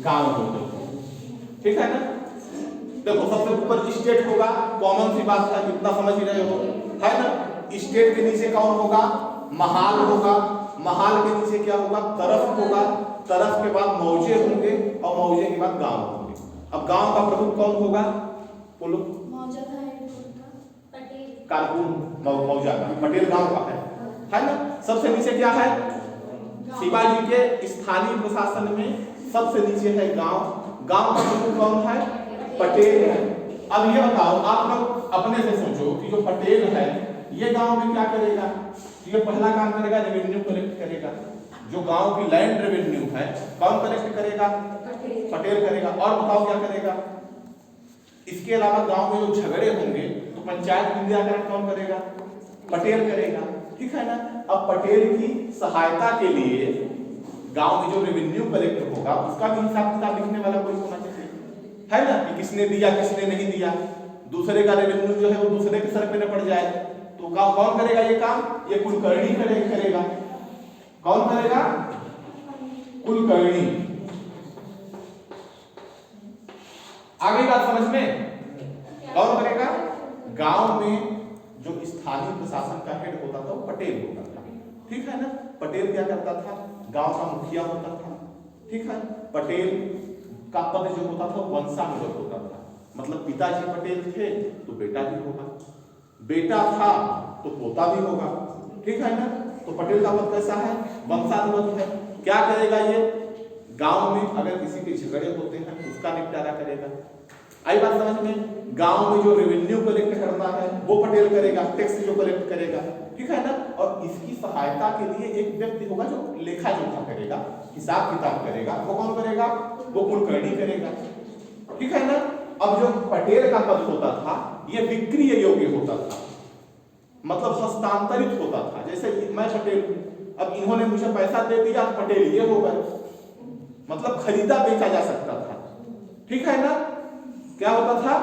गांव होते थे, ठीक है ना। देखो सबसे ऊपर स्टेट होगा, कॉमन सी बात है, इतना समझ ही रहे हो, है ना। स्टेट के नीचे कौन होगा? महाल होगा। महाल के नीचे क्या होगा? तरफ होगा। तरफ के बाद मौजे होंगे, और मौजे के बाद गांव होंगे। अब गांव का प्रमुख कौन होगा? बोलो। मौजा का हेड होगा पटेल, कारकुन मौजा का, पटेल गांव का है ना। सबसे नीचे क्या है? शिवाजी के स्थानीय प्रशासन में सबसे नीचे है गांव। गांव का प्रमुख कौन है? पटेल है। अब ये बताओ आप लोग अपने से सोचो कि जो पटेल है ये गांव में क्या करेगा? ये पहला काम करेगा, रेवेन्यू कलेक्ट करेगा। जो गांव की लैंड रेवेन्यू है कौन कलेक्ट करेगा? पटेल करेगा। और बताओ क्या करेगा? इसके अलावा गांव में जो झगड़े होंगे तो पंचायत में निराकरण कौन करेगा? पटेल करेगा, ठीक है ना। अब पटेल की सहायता के लिए गांव में जो रेवेन्यू कलेक्ट होगा उसका भी हिसाब किताब लिखने वाला कोई होना चाहिए, है ना। कि किसने दिया किसने नहीं दिया, दूसरे का रेवेन्यू जो है वो दूसरे के सर पे न पड़ जाए। तो कौन करेगा ये काम? ये कुलकर्णी करेगा। कौन करेगा? कुलकर्णी। आगे बात समझ में। कौन करेगा? गांव में जो स्थानीय प्रशासन का हेड होता था वो पटेल होता था, ठीक है ना। पटेल क्या करता था? गांव का मुखिया होता था, ठीक है। पटेल का पद जो होता था वंशानुगत होता था, मतलब पिताजी पटेल थे तो बेटा भी होगा, बेटा था तो पोता भी होगा, ठीक है ना। तो पटेल का पद कैसा है? वंशानुगत है। क्या करेगा ये? गांव में अगर किसी के झगड़े होते हैं उसका निपटारा करेगा। आई बात समझ में। गांव में जो रेवेन्यू कलेक्ट करना है वो पटेल करेगा, टैक्स जो कलेक्ट करेगा, ठीक है ना। और इसकी सहायता के लिए एक व्यक्ति होगा जो लेखा जोखा करेगा, हिसाब किताब करेगा। वो कौन करेगा? वो कुलकर्णी करेगा, ठीक है ना। अब जो पटेल का पद होता था ये बिक्री योग्य होता था, मतलब हस्तांतरित होता था। जैसे मैं पटेल हूं, अब इन्होंने मुझे पैसा दे दिया तो पटेल ये हो गए, मतलब खरीदा बेचा जा सकता था। ठीक है ना, क्या होता था,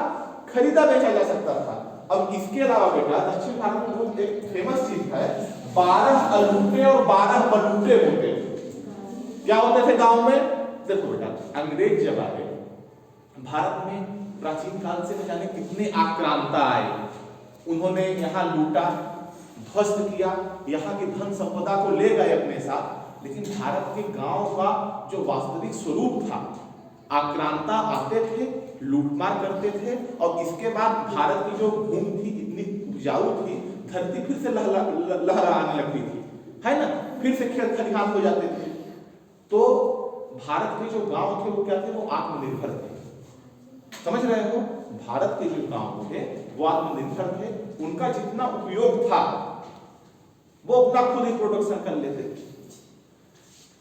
खरीदा बेचा जा सकता था। अब इसके अलावा बेटा दक्षिण भारत में बहुत एक फेमस चीज है, 12 अलूटे और 12 बलूटे होते थे। क्या होते थे गांव में? देखो बेटा, अंग्रेज जब आए भारत में, प्राचीन काल से न जाने कितने आक्रांता आए, उन्होंने यहाँ लूटा, ध्वस्त किया, यहाँ की धन संपदा को ले गए अपने साथ। लेकिन भारत के गांव का जो वास्तविक स्वरूप था, आक्रांता आते थे, लूटमार करते थे, और इसके बाद भारत की जो भूमि थी इतनी उपजाऊ थी, धरती फिर से लहराने लगती थी, है ना, फिर से खेत खलिहान हो जाते थे। तो भारत के जो गांव थे वो क्या थे, वो आत्मनिर्भर थे। समझ रहे हो, भारत के जो गांव थे वो आत्मनिर्भर थे, उनका जितना उपयोग था वो अपना खुद ही प्रोडक्शन कर लेते थे,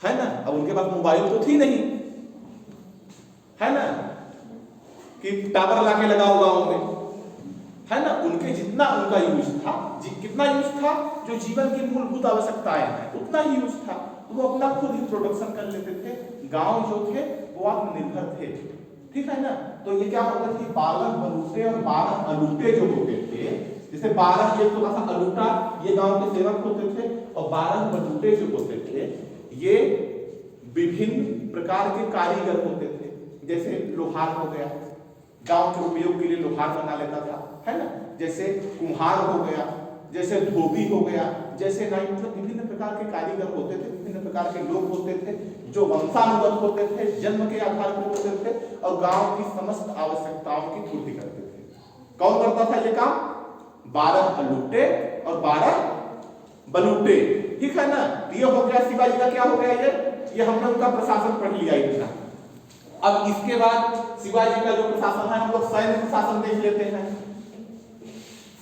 है ना। अब उनके पास मोबाइल तो थी नहीं, है ना, कि टावर लाके लगाओ गांव में, है ना। उनके जितना उनका यूज था, कितना यूज था, जो जीवन की मूलभूत आवश्यकताएं हैं उतना ही यूज था, तो वो अपना खुद ही प्रोडक्शन कर लेते थे। गांव जो थे वो आत्मनिर्भर थे, ठीक है ना। तो ये क्या होता थी, 12 बलूटे और 12 अलूटे जो होते थे, जैसे 12 एक होता था अलूटा, ये गांव के सेवक होते थे, और 12 बलूटे जो होते थे ये विभिन्न प्रकार के कारीगर होते थे। जैसे लोहार हो गया, गांव के उपयोग के लिए लोहार बना लेता था, है ना। जैसे कुम्हार हो गया, जैसे धोबी हो गया, जैसे नाई, मतलब विभिन्न प्रकार के कारीगर होते थे, विभिन्न प्रकार के लोग होते थे जो वंशानुगत होते थे, जन्म के आधार पर होते थे, और गांव की समस्त आवश्यकताओं की पूर्ति करते थे। कौन करता था ये काम? 12 अलूटे और 12 बलूटे, ठीक है ना। ये हो गया शिवाजी का, क्या हो गया ये हमने उनका प्रशासन पढ़ लिया इतना। अब इसके बाद शिवाजी का जो प्रशासन है, हम लोग सैन्य प्रशासन देख लेते हैं।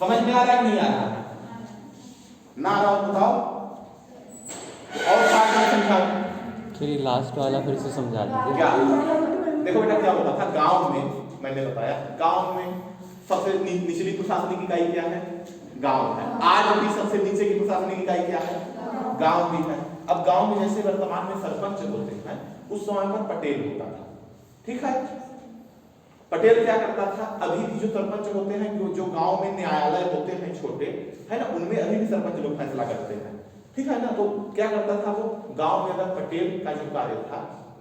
समझ में आ रहा है नहीं आ रहा है? ना आ रहा हो बताओ, और समझाओ। फिर लास्ट वाला फिर से समझा दीजिए। क्या देखो बेटा, क्या होता था गांव में, मैंने बताया गांव में सबसे निचली प्रशासनिक इकाई क्या है? गांव है। आज भी सबसे नीचे की प्रशासनिक इकाई क्या है? गांव भी है। अब गांव में जैसे वर्तमान में सरपंच होते हैं, उस समय पर पटेल होता था, ठीक है। पटेल क्या करता था, अभी भी जो सरपंच होते हैं, जो गांव में न्यायालय होते हैं छोटे, है ना, उनमें अभी भी सरपंच लोग फैसला करते हैं, ठीक है ना। तो क्या करता था वो, गांव में अगर पटेल का जो कार्य था,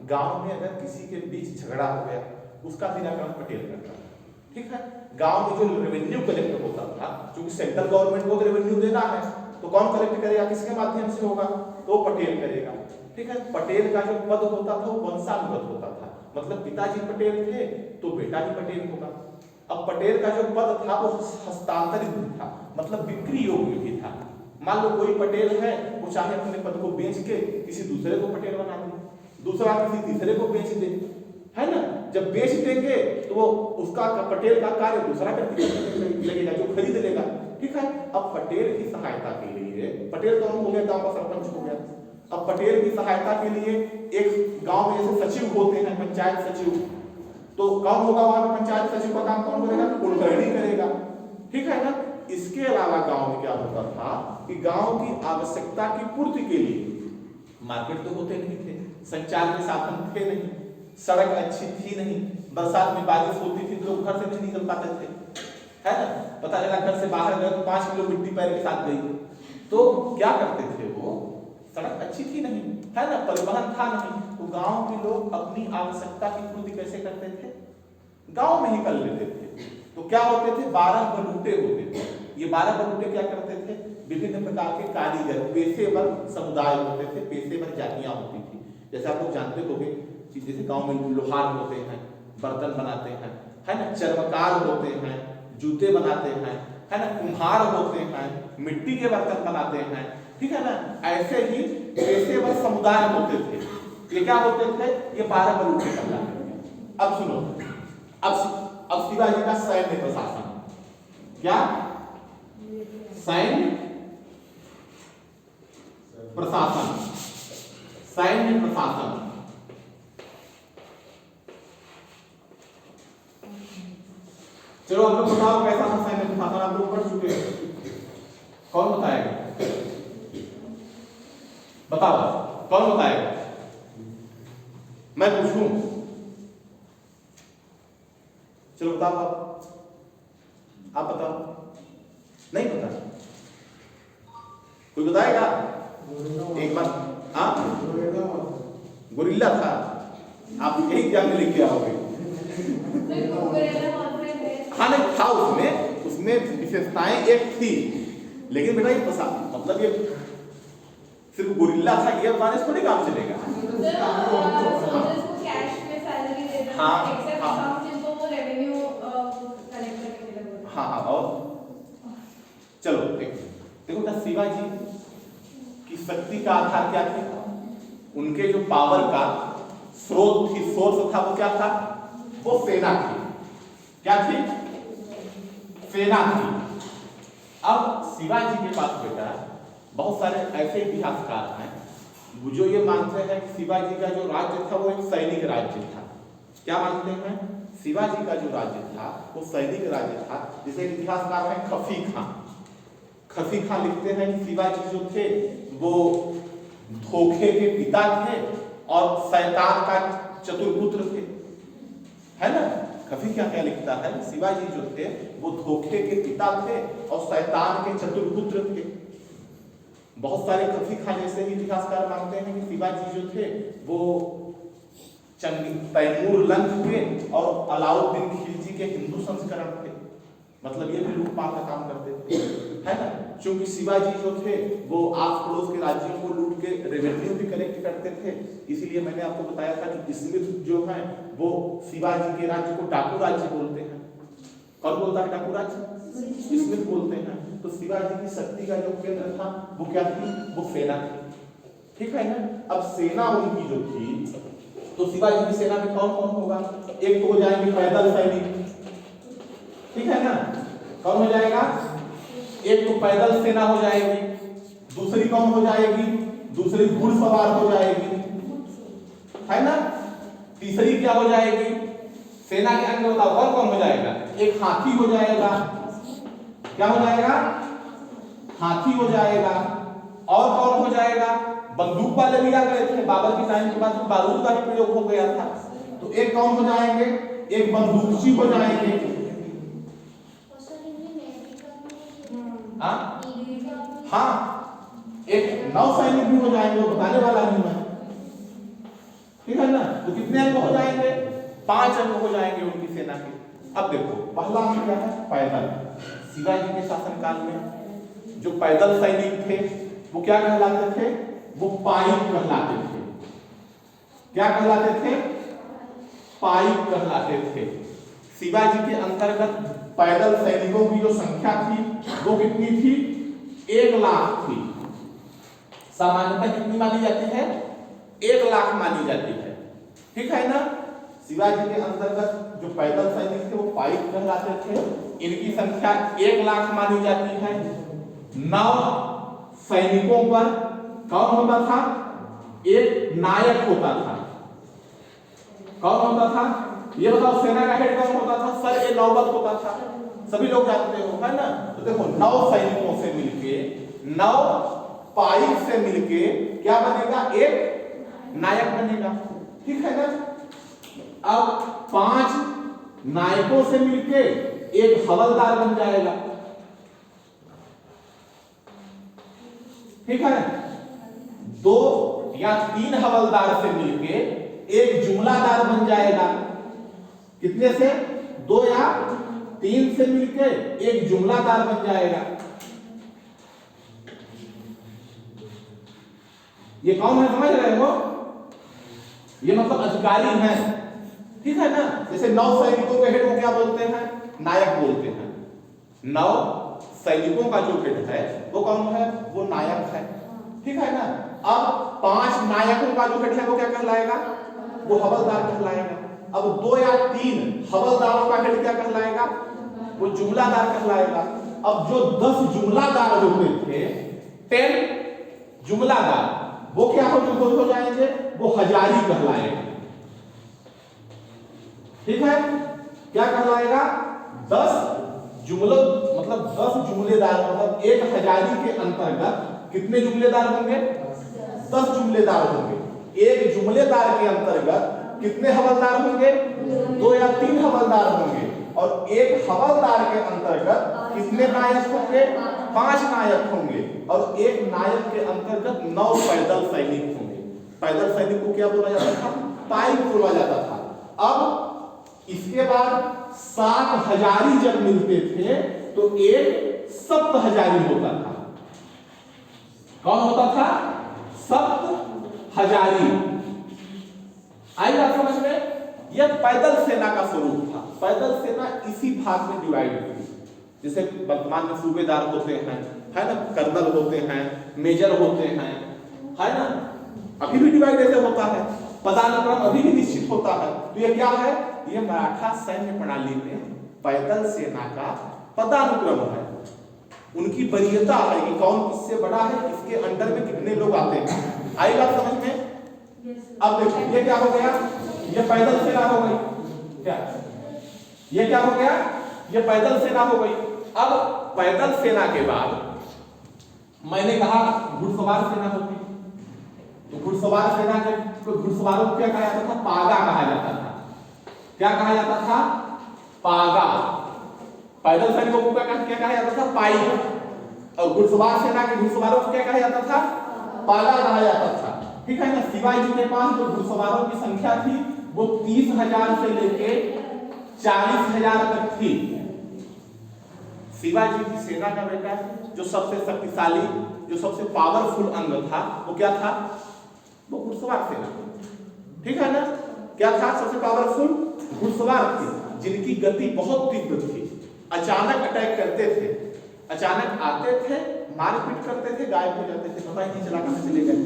गांव में अगर किसी के बीच झगड़ा हो गया, उसका निराकरण पटेल करता था, ठीक है। गांव में जो रेवेन्यू कलेक्टर होता था, क्योंकि सेंट्रल गवर्नमेंट को रेवेन्यू देना है, तो कौन कलेक्ट करेगा, किसके माध्यम से होगा, तो पटेल करेगा, ठीक है। पटेल का जो पद होता था वो वंशानुगत होता था, मतलब पिताजी पटेल थे तो बेटा भी पटेल होगा। अब पटेल का जो पद था वो हस्तांतरित था, मतलब बिक्री योग्य भी था। मान लो कोई पटेल है, वो चाहे अपने पद को बेच के किसी दूसरे को पटेल बना दे, दूसरा किसी तीसरे को बेच दे, है ना। जब बेच देंगे तो वो उसका पटेल का कार्य दूसरा करके लगेगा, जो खरीद लेगा, ठीक है। अब पटेल की सहायता के लिए, पटेल कौन हो गया, गांव का सरपंच हो गया। अब पटेल की सहायता के लिए एक गांव में जैसे सचिव होते हैं, पंचायत सचिव, तो कौन होगा वहां पे पंचायत सचिव का काम कौन करेगा, कुलकर्णी करेगा, ठीक है ना। इसके अलावा गांव में क्या होता था कि गांव की आवश्यकता की पूर्ति के लिए मार्केट तो होते नहीं थे, संचार के साधन थे नहीं, सड़क अच्छी थी नहीं, बरसात में बारिश होती थी तो लोग घर से नहीं निकल पाते थे, है ना। पता चला घर से बाहर गए तो 5 किलो मिट्टी पैर के साथ गई, तो क्या करते थे वो, सड़क अच्छी थी नहीं, है ना, परिवहन था नहीं, तो गांव के लोग अपनी आवश्यकता की पूर्ति कैसे करते थे, गांव में ही कर लेते थे। तो क्या होते थे, 12 बलूटे होते थे। ये 12 बलूटे क्या करते थे, विभिन्न प्रकार के कारीगर, पेशेवर समुदाय होते थे, पेशेवर जातियां होती थी। जैसे आप लोग जानते होंगे, जैसे गांव में लोहार होते हैं, बर्तन बनाते हैं, है ना, चर्मकार होते हैं, जूते बनाते हैं, है ना, कुम्हार होते हैं, मिट्टी के बर्तन बनाते हैं, ठीक है ना। ऐसे ही पेशेवर समुदाय होते थे। ये क्या होते थे, ये 12 बलूटे कहलाते थे। अब सुनो, अब शिवाजी का सैन्य प्रशासन, क्या सैन्य प्रशासन, सैन्य प्रशासन, चलो आप लोग बताओ कैसा था सैन्य प्रशासन, आप लोग पढ़ चुके हैं। कौन बताएगा? बताओ, कौन बताएगा? मैं पूछूं? चलो बताओ, आप बताओ। नहीं पता? कोई बताएगा? एक बार। हाँ, गोरिल्ला था। आप यही एग्जाम में लिख के आओगे। हाँ नहीं था, उसमें विशेषताएं एक थी, लेकिन बेटा ये मतलब ये सिर्फ गोरिल्ला था ये बताने से थोड़ी काम चलेगा। हाँ हाँ, और चलो देखो ना, शिवाजी की शक्ति का आधार क्या था? उनके जो पावर का स्रोत थी, सोर्स था, वो क्या था? वो सेना थी। क्या थी? सेना थी। अब शिवाजी के पास बेटा बहुत सारे ऐसे इतिहासकार हैं जो ये मानते हैं कि शिवाजी का जो राज्य था वो एक सैनिक राज्य था। क्या मानते हैं? शिवाजी का जो राज्य था वो सैनिक राज्य था। जिसे इतिहासकार हैं खफी खां। खफी खां लिखते हैं कि शिवाजी जो थे वो धोखे के पिता थे और शैतान का चतुर्पुत्र थे, है ना? खफी खां क्या लिखता है? शिवाजी जो थे वो धोखे के पिता थे और शैतान के चतुर्पुत्र थे। बहुत सारे खफी खां जैसे ही इतिहासकार मानते हैं कि शिवाजी जो थे वो तैमूर लंग के और अलाउद्दीन खिलजी के हिंदू संस्करण थे। मतलब ये भी लूटपाट का काम करते थे, है ना? क्योंकि शिवाजी जो थे वो आस पड़ोस के राज्यों को लूट के रेवेन्यू भी कलेक्ट करते थे। इसीलिए मैंने आपको बताया था कि स्मिथ जो है वो शिवाजी के राज्य को डाकू राज्य बोलते हैं। कौन बोलता है डाकू राज्य? स्मिथ बोलते हैं। तो शिवाजी की शक्ति का जो केंद्र था वो क्या थी? वो सेना थी। ठीक है ना? अब सेना उनकी जो थी, तो शिवाजी की सेना में कौन कौन होगा? एक तो हो जाएंगे पैदल सैनिक, ठीक है ना? कौन हो जाएगा? एक तो पैदल सेना हो जाएगी, दूसरी कौन हो जाएगी? दूसरी घुड़सवार हो जाएगी, है ना? तीसरी क्या हो जाएगी? सेना के अंग बताओ कौन कौन हो जाएगा? एक हाथी हो जाएगा। क्या हो जाएगा? हाथी हो जाएगा। और कौन हो जाएगा? बंदूक वाले भी आ गए थे बाबर के टाइम के बाद, तो बारूद का भी प्रयोग हो गया था। तो एक कौन हो जाएंगे? एक बंदूकची हो जाएंगे। हाँ, एक नौसैनिक भी हो जाएंगे, वो बताने वाला नहीं मैं, ठीक है ना? तो कितने अंग हो जाएंगे? 5 अंग हो जाएंगे उनकी सेना के। अब देखो पहला अंग क्या है? पैदल। शिवाजी के शासनकाल में जो पैदल सैनिक थे वो क्या कहलाते थे? वो पाइक कहलाते थे। क्या कहलाते थे? पाइक कहलाते थे। शिवाजी के अंतर्गत पैदल सैनिकों की जो संख्या थी वो कितनी थी? 1 लाख थी। सामान्यतः कितनी मानी जाती है? 1 लाख मानी जाती है, ठीक है ना? शिवाजी के अंतर्गत जो पैदल सैनिक थे वो पाइक कहलाते थे। इनकी संख्या 1 लाख मानी जाती है। 9 सैनिकों पर कौन होता था? एक नायक होता था। कौन होता था? ये बताओ, सेना का हेड कौन होता था? सर ए नौबत होता था। सभी लोग जानते हो, है ना? तो देखो 9 सैनिकों से मिलके, 9 पाइक से मिलके क्या बनेगा? एक नायक बनेगा, ठीक है ना? अब 5 नायकों से मिलके एक हवलदार बन जाएगा, ठीक है? 2 या 3 हवलदार से मिलके एक जुमलादार बन जाएगा। कितने से? 2 या 3 से मिलके एक जुमलादार बन जाएगा। ये कौन है समझ रहे हो? ये मतलब अधिकारी हैं, ठीक है ना? जैसे 9 सैनिकों के हेड को क्या बोलते हैं? नायक बोलते हैं। 9 सैनिकों का जो हेड है वो कौन है? वो नायक है, ठीक है ना? अब 5 नायकों का जो हेड है वो क्या कहलाएगा? वो हवलदार कहलाएगा। अब 2 या 3 हवलदारों का हेड क्या कहलाएगा? वो जुमलादार कहलाएगा। अब जो 10 जुमलादार होते थे, 10 जुमलादार, वो क्या हो जाएंगे? वो हजारी कहलाएगा, ठीक है? क्या कहलाएगा? 10 जुमलों मतलब 10 जुमलेदार मतलब 1000 के अंतर्गत कितने जुमलेदार होंगे? 10 जुमलेदार होंगे। एक जुमलेदार के अंतर्गत कितने हवलदार होंगे? 2 या 3 हवलदार होंगे। और एक हवलदार के अंतर्गत कितने नायक होंगे? 5 नायक होंगे। और एक नायक के अंतर्गत 9 पैदल सैनिक होंगे। पैदल सैनिक को क्या बोला जाता था? पाइक बोला जाता था। अब इसके बाद 7 हजारी जब मिलते थे तो एक सप्त हजारी होता था। कौन होता था? सप्त हजारी। आई बात समझ में? यह पैदल सेना का स्वरूप था। पैदल सेना इसी भाग में डिवाइड हुई। जैसे वर्तमान में सूबेदार होते हैं, है ना, कर्नल होते हैं, मेजर होते हैं, है ना, अभी भी डिवाइड ऐसे होता है। पदानुक्रम अभी भी निश्चित होता है। तो ये क्या है? ये मराठा सैन्य प्रणाली में पैदल सेना का पदानुक्रम है। उनकी वरीयता है कि कौन किससे बड़ा है, इसके अंडर में कितने लोग आते हैं। आई बात समझ में? अब देखो ये क्या हो गया? ये पैदल सेना हो गई। क्या ये क्या हो गया? ये पैदल सेना हो गई। अब पैदल सेना के बाद मैंने कहा घुड़सवार सेना होती। तो घुड़सवार सेना के घुड़सवारों को क्या कहा जाता था? पागा कहा जाता था। क्या कहा जाता था? पागा। पैदल सैनिकों को क्या कहा जाता था? पाइक। और घुड़सवार सेना के घुड़सवारों को क्या कहा जाता था? पागा कहा जाता था। ठीक है ना। शिवाजी के पास जो घुड़सवारों की संख्या थी वो 30,000 से लेके 40,000 तक थी। शिवाजी की सेना का बेटा जो सबसे शक्तिशाली, जो सबसे पावरफुल अंग था वो क्या था? वो घुड़सवार सेना। ठीक है ना। क्या था? सबसे पावरफुल घुड़सवार थे, जिनकी गति बहुत तीव्र थी। अचानक अटैक करते थे, अचानक आते थे, मारपीट करते थे, गायब हो जाते थे, पता ही नहीं चला कहां चले गए।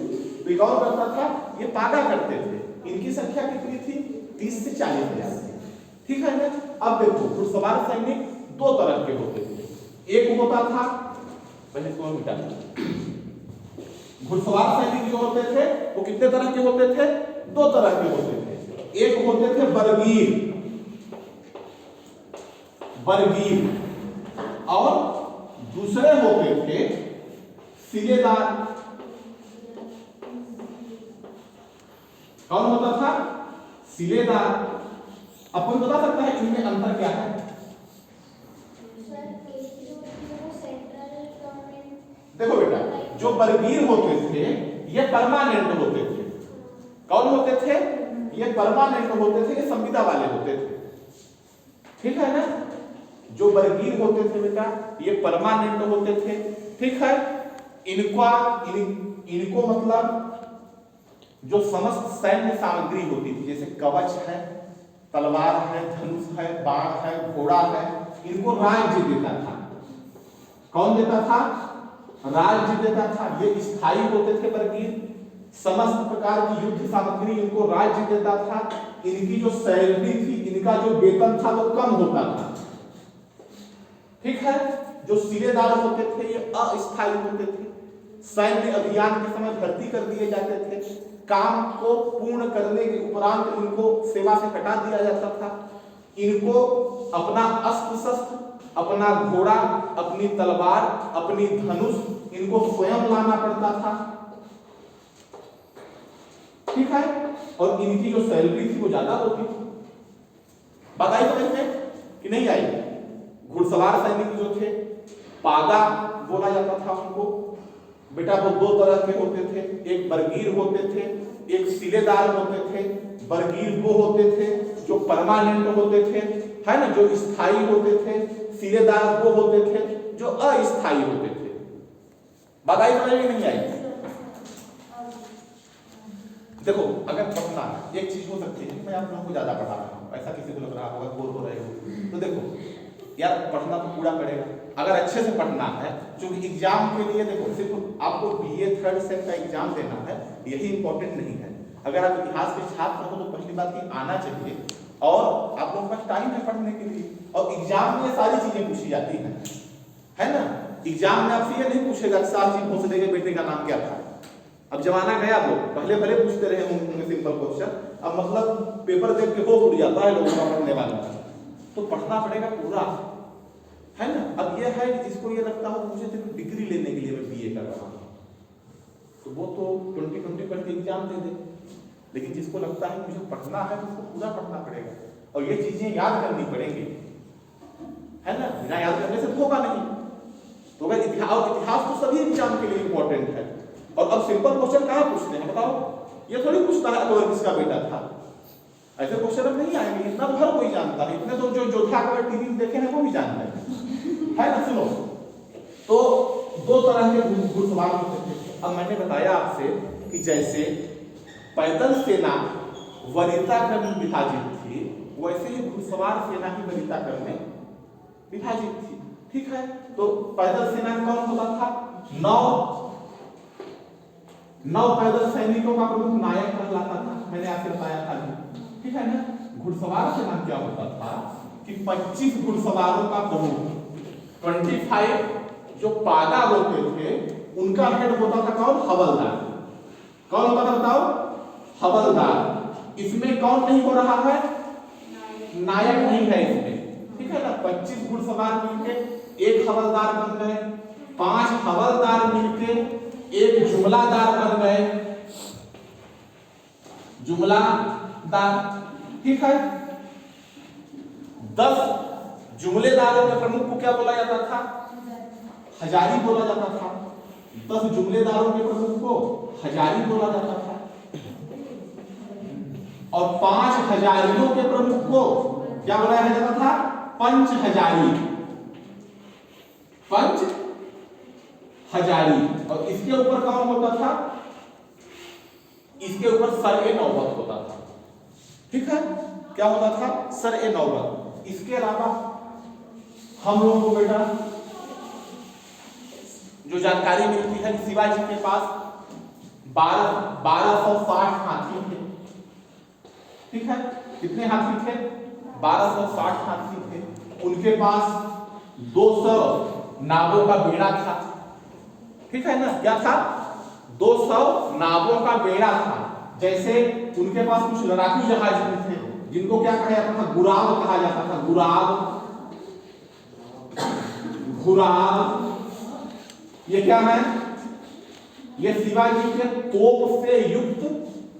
तो ये कौन करता था? ये पागा करते थे। इनकी संख्या कितनी थी? 30 से 40,000। ठीक है ना। अब देखो घुड़सवार सैनिक 2 तरह के होते थे। एक होता था, पहले इसको मिटा दो। घुड़सवार सैनिक जो होते थे वो कितने तरह के होते थे? 2 तरह के होते थे। एक होते थे बरगीर, बरगीर, और दूसरे होते थे सिलेदार। कौन होता था? सिलेदार। अब कोई बता सकता है इनमें अंतर क्या है? देखो बेटा, जो बरगीर होते थे ये परमानेंट होते थे। कौन होते थे? ये परमानेंट होते थे, ये संविदा वाले होते थे। ठीक है ना। जो बरगीर होते थे बेटा ये परमानेंट होते थे। ठीक है। इनको मतलब जो समस्त सैन्य सामग्री होती थी, जैसे कवच है, तलवार है, धनुष है, बाण है, घोड़ा है, इनको राज्य देता था। कौन देता था? राज्य देता था। ये स्थायी होते थे बरगीर। समस्त प्रकार की युद्ध सामग्री इनको राज्य देता था। इनकी जो सैलरी थी, इनका जो वेतन था वो कम होता था। ठीक है। जो सिलेदार होते थे ये अस्थायी होते थे। सैन्य अभियान के समय भर्ती कर दिए जाते थे। काम को पूर्ण करने के उपरांत इनको सेवा से हटा दिया जाता था। इनको अपना अस्त्र शस्त्र, अपना घोड़ा, अपनी तलवार, अपनी धनुष इनको स्वयं लाना पड़ता था। ठीक है। और इनकी जो सैलरी थी वो ज्यादा होती थी। बात आई समझ में कि नहीं आई? घुड़सवार सैनिक जो थे पागा बोला जाता था उनको। बेटा वो 2 तरह के होते थे। एक बरगीर होते थे, एक सिलेदार होते थे। बरगीर वो होते थे जो परमानेंट होते थे, है ना, जो स्थायी होते थे। सिलेदार वो होते थे जो अस्थायी होते थे। बात आई समझ में नहीं आई? देखो अगर पढ़ना एक चीज हो सकती है, मैं आप लोगों को ज्यादा पढ़ा रहा हूँ, ऐसा किसी को लग रहा होगा बोर हो रहे हो, तो देखो यार पढ़ना तो पूरा पड़ेगा। अगर अच्छे से पढ़ना है, क्योंकि एग्जाम के लिए देखो सिर्फ आपको BA 3rd सेम का एग्जाम देना है, यही इंपॉर्टेंट नहीं है। अगर आप इतिहास के छात्र हो तो पहली बात ये आना चाहिए, और आप लोगों का टाइम है पढ़ने के लिए। और एग्जाम में सारी चीजें पूछी जाती हैं, है ना। एग्जाम में आपसे ये नहीं पूछेगा साहब जी भोसले के बेटे का नाम क्या था। अब जमाना गया, वो पहले भले पूछते रहे होंगे सिंपल क्वेश्चन, अब मतलब पेपर देख के हो उड़ जाता है लोगों का पढ़ने वाला। तो पढ़ना पड़ेगा पूरा। है ना। अब ये है कि जिसको ये लगता हो मुझे सिर्फ डिग्री लेने के लिए मैं बीए कर रहा हूँ, तो वो तो 2020 पढ़ के एग्जाम दे दे। लेकिन जिसको लगता है मुझे पढ़ना है तो उसको पूरा पढ़ना पड़ेगा और ये चीजें याद करनी पड़ेंगी, है ना। बिना याद करने से होगा नहीं। तो अगर इतिहास तो सभी एग्जाम के लिए इंपॉर्टेंट है। और अब सिंपल क्वेश्चन कहाँ पूछते हैं बताओ, ये थोड़ी पूछता है अकबर किसका बेटा था, ऐसे क्वेश्चन अब नहीं आएंगे। इतना तो हर कोई जानता है, इतने तो जो जोधा अकबर टीवी में देखे हैं वो भी जानते हैं, है ना। सुनो, तो दो तरह के घुड़सवार होते थे। अब मैंने बताया आपसे कि जैसे पैदल सेना वरीयता क्रम में विभाजित थी, वैसे ही घुड़सवार सेना ही वरीयता क्रम में विभाजित थी। ठीक है, तो पैदल सेना में कौन होता था? 9 पैदल सैनिकों का प्रमुख नायक कहलाता था, मैंने आपसे बताया था। ठीक है ना। घुड़सवार सेना क्या होता था कि 25 घुड़सवारों का प्रमुख 25 जो पागा होते थे उनका हेड होता था कौन? हवलदार। कौन होता था बताओ? हवलदार। इसमें कौन नहीं हो रहा है? नायक नहीं है इसमें। ठीक है ना। 25 घुड़सवार मिलके एक हवलदार बन गए, 5 हवलदार मिलके एक जुमलादार बन गए, जुमलादार। ठीक है। 10 जुमलेदारों के प्रमुख को क्या बोला जाता था? हजारी बोला जाता था। 10 जुमलेदारों के प्रमुख को हजारी बोला जाता था। और 5 हजारियों के प्रमुख को क्या बुलाया जाता था? पंच हजारी। पंच हजारी। और इसके ऊपर कौन होता था? इसके ऊपर सर-ए-नौबत होता था। ठीक है। क्या होता था? सर-ए-नौबत। इसके अलावा हम लोगों को बेटा जो जानकारी मिलती है शिवाजी के पास 1260 हाथी थे। ठीक है। कितने हाथी थे? 1260 हाथी थे। उनके पास 200 नावों का बेड़ा था। ठीक है ना। क्या था? 200 नावों का बेड़ा था। जैसे उनके पास कुछ लड़ाकू जहाज भी थे जिनको क्या कहा जाता था? गुराब कहा जाता था। गुराब, गुराब। ये क्या है? ये शिवाजी के तोप से युक्त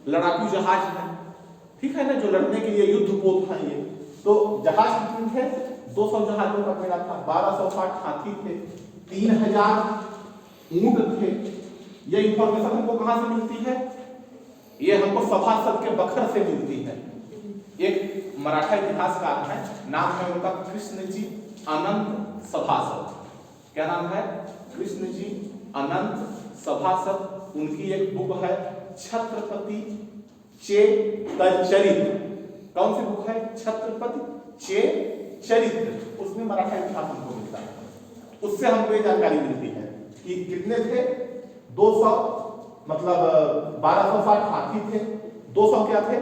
लड़ाकू जहाज है। ठीक है ना। जो लड़ने के लिए युद्ध पोत है ये। तो जहाज कितने थे? 200 जहाजों का बेड़ा था, 1260 हाथी थे, 3000 ऊंट थे। ये इंफॉर्मेशन हमको कहां से मिलती है? ये हमको सभासद के बखर से मिलती है। एक मराठा इतिहासकार है, नाम है उनका कृष्णजी अनंत सभासद। क्या नाम है? कृष्णजी अनंत सभासद। उनकी एक बुक है छत्रपति चरित्र। कौन सी बुक है? छत्रपति चरित्र। उसमें मराठा इतिहास हमको मिलता है। उससे हमको ये जानकारी मिलती है कि कितने थे? 200, मतलब 1260 हाथी थे, 200 क्या थे?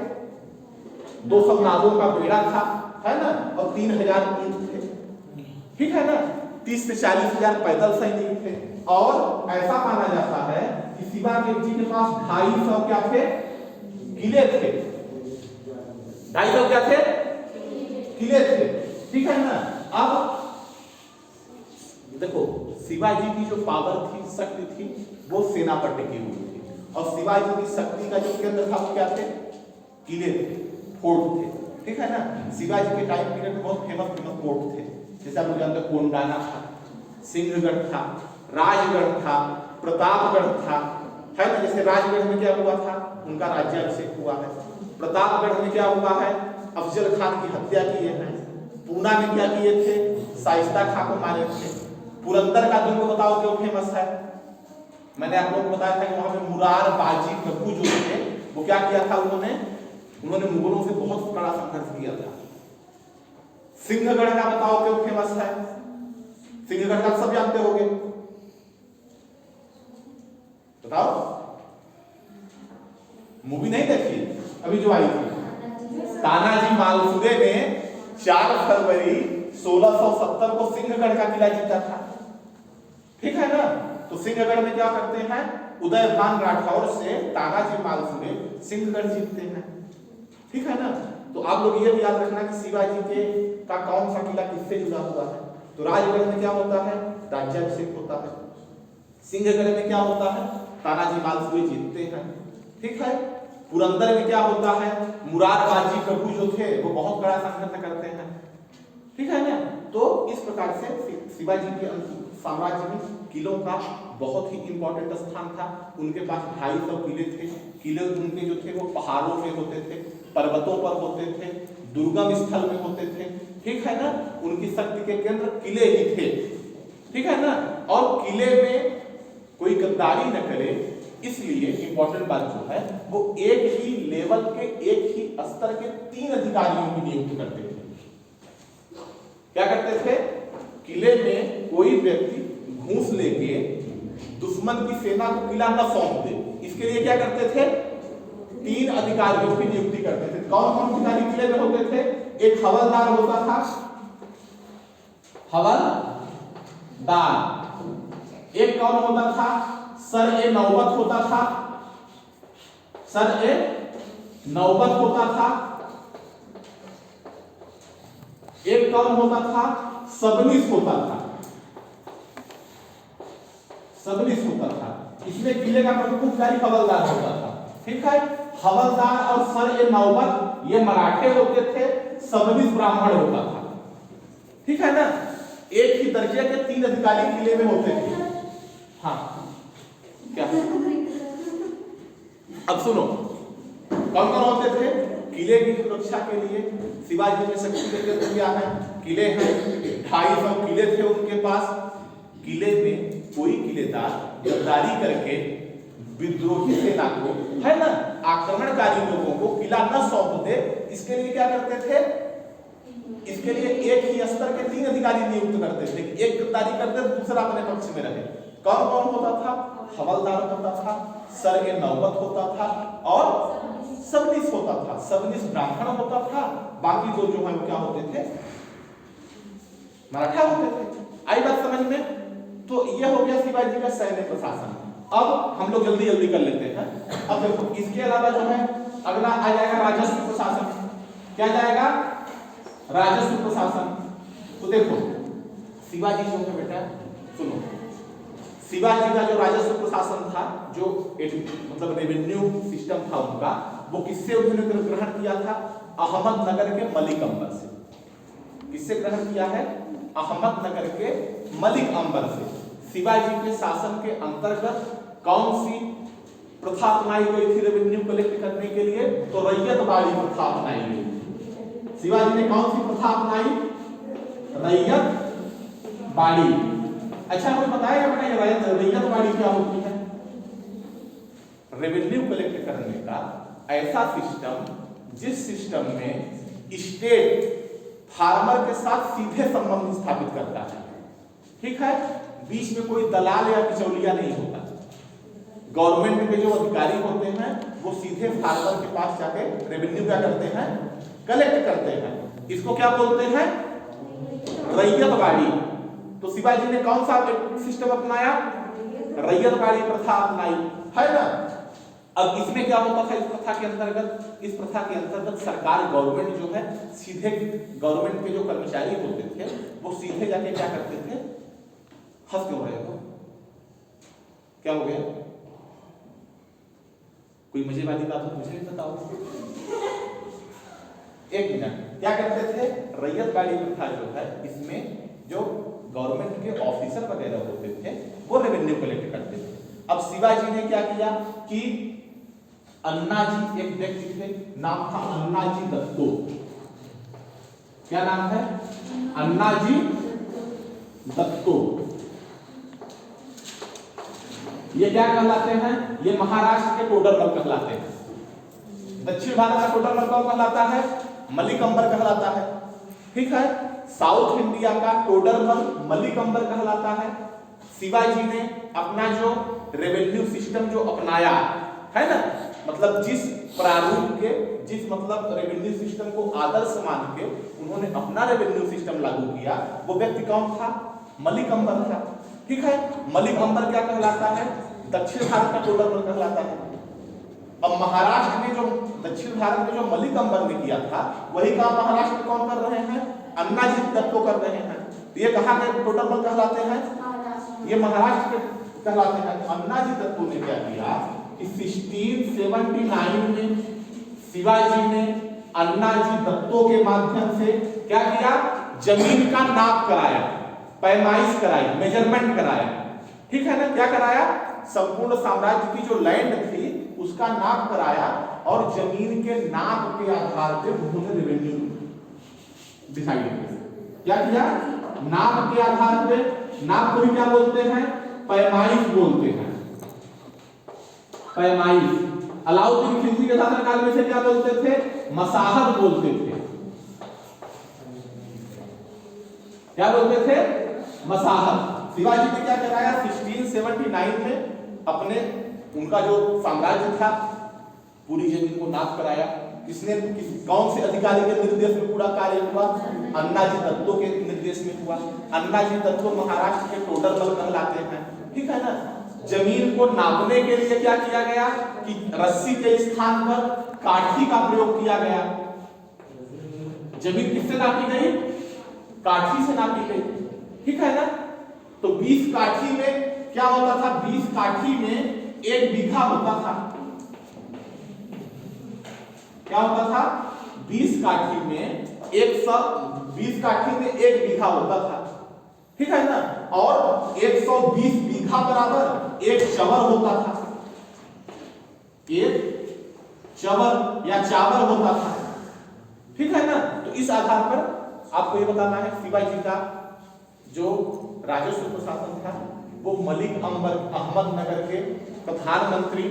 200 नावों का बेड़ा था, है ना। और 3000 ऊंट थे। ठीक है ना। 30 से 40 हजार पैदल सैनिक थे। और ऐसा माना जाता है कि शिवाजी जी के पास 250 क्या थे? किले थे। 250 क्या थे? किले थे। ठीक है ना। अब देखो शिवाजी की जो पावर थी, शक्ति थी, वो सेना पर टिकी हुई थी। और शिवाजी की शक्ति का जो केंद्र था वो क्या थे? किले थे, फोर्ट थे। ठीक है ना। शिवाजी के टाइम पीरियड में बहुत फेमस फोर्ट थे। जैसे आप लोग जानते हो कोंडाना था, सिंहगढ़ था, राजगढ़ था, प्रतापगढ़ था, है ना। जैसे राजगढ़ में क्या हुआ था? उनका राज्याभिषेक हुआ है। प्रतापगढ़ में क्या हुआ है? अफजल खान की हत्या किए हैं। पूना में क्या किए थे? शाइस्ता खां को मारे थे। पुरंदर का दुर्ग बताओ क्यों फेमस है? मैंने आप लोगों को बताया था कि वहां पे मुरार बाजी प्रभु जो थे वो क्या किया था? उन्होंने मुगलों से बहुत बड़ा संघर्ष किया था। सिंहगढ़ का बताओ क्यों फेमस है? सिंहगढ़ का सब जानते होंगे, बताओ। मूवी नहीं देखी अभी जो आई थी? तानाजी मालुसरे ने 4 फरवरी 1670 को सिंहगढ़ का किला जीता था। ठीक है ना। तो सिंहगढ़ में क्या करते हैं? उदयभान राठौर से तानाजी मालुसरे सिंहगढ़ जीतते हैं। ठीक है ना। तो आप लोग ये भी याद रखना कि शिवाजी के का कौन सा किला किससे जुड़ा हुआ है? तो राजगढ़ में क्या होता है? राज्याभिषेक होता है। सिंहगढ़ में क्या होता है? तानाजी मालसुए जीतते हैं। ठीक है। पुरंदर में क्या होता है? मुरारबाजी प्रभु जो थे वो बहुत बड़ा संघर्ष करते हैं। ठीक है ना। तो इस प्रकार से शिवाजी के साम्राज्य में किलों का बहुत ही इंपॉर्टेंट स्थान था। उनके पास 250 किले थे। किले उनके जो थे वो पहाड़ों में होते थे, पर्वतों पर होते थे, दुर्गम स्थल में होते थे। ठीक है ना। उनकी शक्ति के केंद्र किले ही थे। ठीक है ना। और किले में कोई गद्दारी न करे, इसलिए इंपॉर्टेंट बात जो है वो एक ही लेवल के, एक ही स्तर के 3 अधिकारियों की नियुक्ति करते थे। क्या करते थे? किले में कोई व्यक्ति घूस लेके दुश्मन की सेना को किला न सौंप दे, इसके लिए क्या करते थे? 3 अधिकारियों की नियुक्ति करते थे। कौन कौन अधिकारी किले में होते थे? एक हवलदार होता था, हवलदार। एक कौन होता था? सर-ए-नौबत होता था, सर-ए-नौबत होता था। एक कौन होता था? सबनीस होता था, सबनीस होता था। इसमें किले का प्रमुख अधिकारी हवलदार होता था। ठीक है। हवलदार और सर-ए-नौबत ये मराठे होते थे, सबनीस ब्राह्मण होता था। ठीक है ना। एक ही दर्जे के 3 अधिकारी किले में होते थे। हाँ क्या? अब सुनो, कौन कौन होते थे? किले की सुरक्षा के लिए शिवाजी ने शक्ति केंद्र दिया है। किले हैं, 250 किले थे उनके पास। किले में कोई किलेदार गद्दारी करके विद्रोही सेना को, है ना, आक्रमणकारी लोगों को किला न सौंप दे, इसके लिए क्या करते थे? इसके लिए एक ही स्तर के 3 अधिकारी नियुक्त करते थे। एक गद्दारी करते तो दूसरा अपने पक्ष में रहे। कौन कौन होता था? हवलदार होता था, सर-ए-नौबत होता था और सबनीस होता था। सबनीस ब्राह्मण होता था, बाकी जो है वो क्या होते थे? मराठा होते थे। आई बात समझ में? तो यह हो गया शिवाजी का सैन्य प्रशासन। अब हम लोग जल्दी जल्दी कर लेते हैं। अब देखो, इसके अलावा जो है अगला आ जाएगा राजस्व प्रशासन। क्या जाएगा? राजस्व प्रशासन। तो देखो शिवाजी जो है बेटा, सुनो, शिवाजी का जो राजस्व प्रशासन था, जो मतलब रेवेन्यू सिस्टम था उनका, वो किससे उन्होंने ग्रहण किया था? अहमदनगर के मलिक अंबर से। किससे ग्रहण किया है? अहमदनगर के मलिक अंबर से। शिवाजी के शासन के अंतर्गत कौन सी प्रथा अपनाई गई थी रेवेन्यू कलेक्ट करने के लिए? तो रैयतबाड़ी प्रथा अपनाई गई। शिवाजी ने कौन सी प्रथा अपनाई? रैयतबाड़ी। अच्छा, कोई बताएगा बेटा ये रैयतबाड़ी क्या होती है? रेवेन्यू कलेक्ट करने का ऐसा सिस्टम जिस सिस्टम में स्टेट फार्मर के साथ सीधे संबंध स्थापित करता है। ठीक है। बीच में कोई दलाल या बिचौलिया नहीं होता। गवर्नमेंट के जो अधिकारी होते हैं वो सीधे फार्मर के पास जाके रेवेन्यू क्या करते हैं? कलेक्ट करते हैं। इसको क्या बोलते हैं? रैयतबाड़ी। तो शिवाजी ने कौन सा सिस्टम अपनाया? रैयतबाड़ी प्रथा अपनाई, है ना। अब इसमें क्या होता था? इस प्रथा के अंतर्गत सरकार, गवर्नमेंट जो है, सीधे गवर्नमेंट के जो कर्मचारी होते थे वो सीधे जाके क्या करते थे? हंस क्यों रहे हो? क्या हो गया? कोई मजे वाली बात हो मुझे नहीं बताओ। एक मिनट। क्या करते थे? रैयतबाड़ी प्रथा जो है, इसमें जो गवर्नमेंट के ऑफिसर वगैरह होते थे वो रेवेन्यू कलेक्ट करते थे। अब शिवाजी ने क्या किया कि अन्नाजी एक व्यक्ति थे, नाम था अन्नाजी दत्तो। क्या नाम है? अन्नाजी दत्तो। ये क्या कहलाते हैं? ये महाराष्ट्र के टोडरमल कहलाते हैं। दक्षिण भारत का टोडरमल कौन कहलाता है? मलिक अंबर कहलाता है। ठीक है। साउथ इंडिया का टोडरमल मलिक अंबर कहलाता है। शिवाजी ने अपना जो रेवेन्यू सिस्टम जो अपनाया है ना, मतलब जिस प्रारूप के, जिस मतलब रेवेन्यू सिस्टम को आदर्श मान के उन्होंने अपना रेवेन्यू सिस्टम लागू किया, वो व्यक्ति कौन था? मलिक अंबर था। ठीक है। मलिक अंबर क्या कहलाता है? दक्षिण भारत का टोडरमल कहलाता है। अब महाराष्ट्र में जो दक्षिण भारत में जो मलिक अंबर ने किया था वही काम महाराष्ट्र में कौन कर रहे हैं? अन्नाजी दत्तो कर रहे हैं। ये कहाँ के टोटल बल कहलाते हैं? ये महाराष्ट्र के कहलाते हैं। अन्नाजी दत्तो ने क्या किया कि 1679 में शिवाजी ने अन्नाजी दत्तो के माध्यम से क्या किया? जमीन का नाप कराया, पैमाइश कराई, मेजरमेंट कराया। ठीक है ना? क्या कराया? संपूर्ण साम्राज्य की जो लैंड थी उसका नाप कराया और जमीन के नाप के आधार पर उन्होंने रेवेन्यू डिसाइड किया। क्या किया? नाप के आधार पे, नाप को भी क्या बोलते हैं? पैमाइश बोलते हैं। पैमाइश। अलाउद्दीन खिलजी के शासनकाल में से क्या बोलते थे? मसाहत बोलते थे। क्या बोलते थे? मसाहत। शिवाजी ने क्या कराया? 1679 में अपने उनका जो साम्राज्य था पूरी जमीन को नाप कराया। किसने, कौन से अधिकारी के निर्देश में पूरा कार्य हुआ? अन्नाजी दत्तो के निर्देश में हुआ। अन्नाजी दत्तो महाराष्ट्र के टोडर बल कहलाते हैं। ठीक है ना? जमीन को नापने के लिए क्या किया गया कि रस्सी के स्थान पर काठी का प्रयोग किया गया। जमीन किससे नापी गई? काठी से नापी गई। ठीक है ना? तो 20 काठी में क्या होता था? 20 काठी में 1 बीघा होता था। क्या होता था? 20 काठी में 120 काठी में 1 बीघा होता था। ठीक है ना? और 120 बीघा बराबर 1 चवर होता था। 1 चवर या चावर होता था। ठीक है ना? तो इस आधार पर आपको ये बताना है शिवाजी का जो राजस्व प्रशासन था वो मलिक अंबर अहमदनगर के प्रधानमंत्री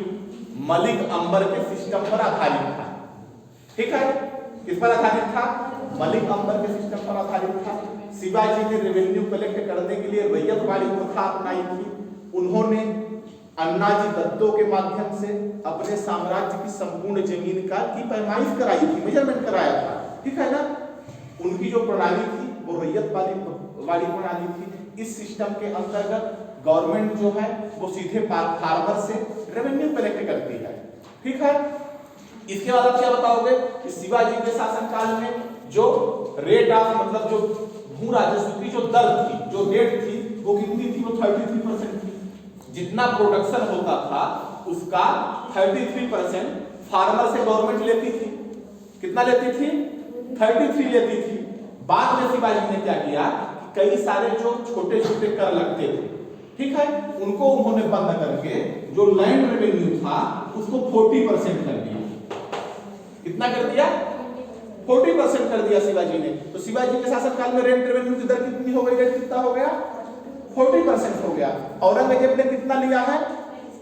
मलिक अंबर के सिस्टम पर आधारित था। ठीक है? किस पर आधारित था? मलिक अंबर के सिस्टम पर आधारित था। शिवाजी ने रेवेन्यू कलेक्ट करने के लिए रैयतवाड़ी प्रथा अपनाई थी। उन्होंने अन्नाजी दत्तो के माध्यम से अपने साम्राज्य की संपूर्ण जमीन का की पैमाइश कराई थी, मेजरमेंट कराया था। ठीक है ना? उनकी जो प्रणाली थी वो रैयतवाड़ी प्रणाली थी। इस सिस्टम के अंतर्गत गवर्नमेंट जो है वो सीधे फार्मर से रेवेन्यू कलेक्ट करती है। ठीक है? इसके बाद आप क्या बताओगे कि शिवाजी के शासनकाल में जो रेट ऑफ मतलब जो भू राजस्व की जो दर थी, जो रेट थी वो कितनी थी? वो 33% थी। जितना प्रोडक्शन होता था उसका 33% फार्मर से गवर्नमेंट लेती थी। कितना लेती थी? 33 लेती थी। बाद में शिवाजी ने क्या किया कि कई सारे जो छोटे छोटे कर लगते थे, ठीक है, उनको उन्होंने बंद करके जो लैंड रेवेन्यू था उसको 40% कर दिया। कितना कर दिया? 40% कर दिया शिवाजी ने। तो शिवाजी के शासनकाल में रेंट रेवेन्यू की दर कितनी हो गई? रेट कितना हो गया? 40% हो गया। औरंगजेब ने कितना लिया है?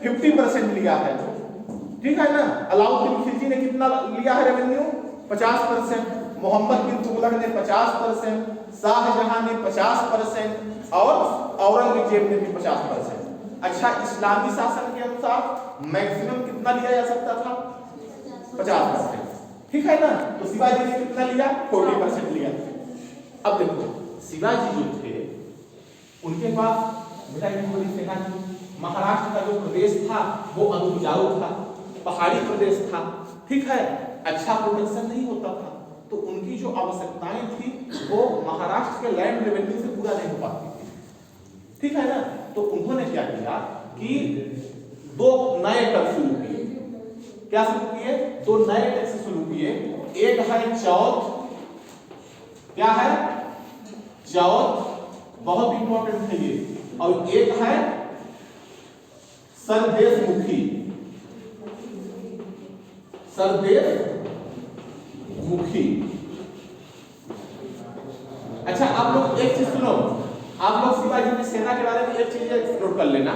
50% लिया है। ठीक है ना? अलाउद्दीन खिलजी ने कितना लिया है रेवेन्यू? 50%। मोहम्मद बिन तुगलक ने 50%, शाहजहां ने 50% और औरंगजेब ने भी 50%। अच्छा, इस्लामी शासन के अनुसार मैक्सिमम कितना लिया जा सकता था? 50%। ठीक है ना? तो शिवाजी ने कितना लिया? 40% लिया। अब देखो शिवाजी जो थे उनके पास बेटा एक बड़ी सेना थी। महाराष्ट्र का जो प्रदेश था वो अनुपजाऊ था, पहाड़ी प्रदेश था। ठीक है? अच्छा प्रोडक्शन नहीं होता था, तो उनकी जो आवश्यकताएं थी वो महाराष्ट्र के लैंड रेवेन्यू से पूरा नहीं हो पाती थी। ठीक है ना? तो उन्होंने क्या किया कि 2 नए कर शुरू किए। क्या शुरू किए? 2 नए टैक्स शुरू किए। एक है चौथ। क्या है? चौथ, बहुत इंपॉर्टेंट है ये। और एक है सरदेशमुखी। सरदेशमुखी। अच्छा, आप लोग एक चीज सुनो, आप लोग शिवाजी की सेना के बारे में एक चीज नोट कर लेना।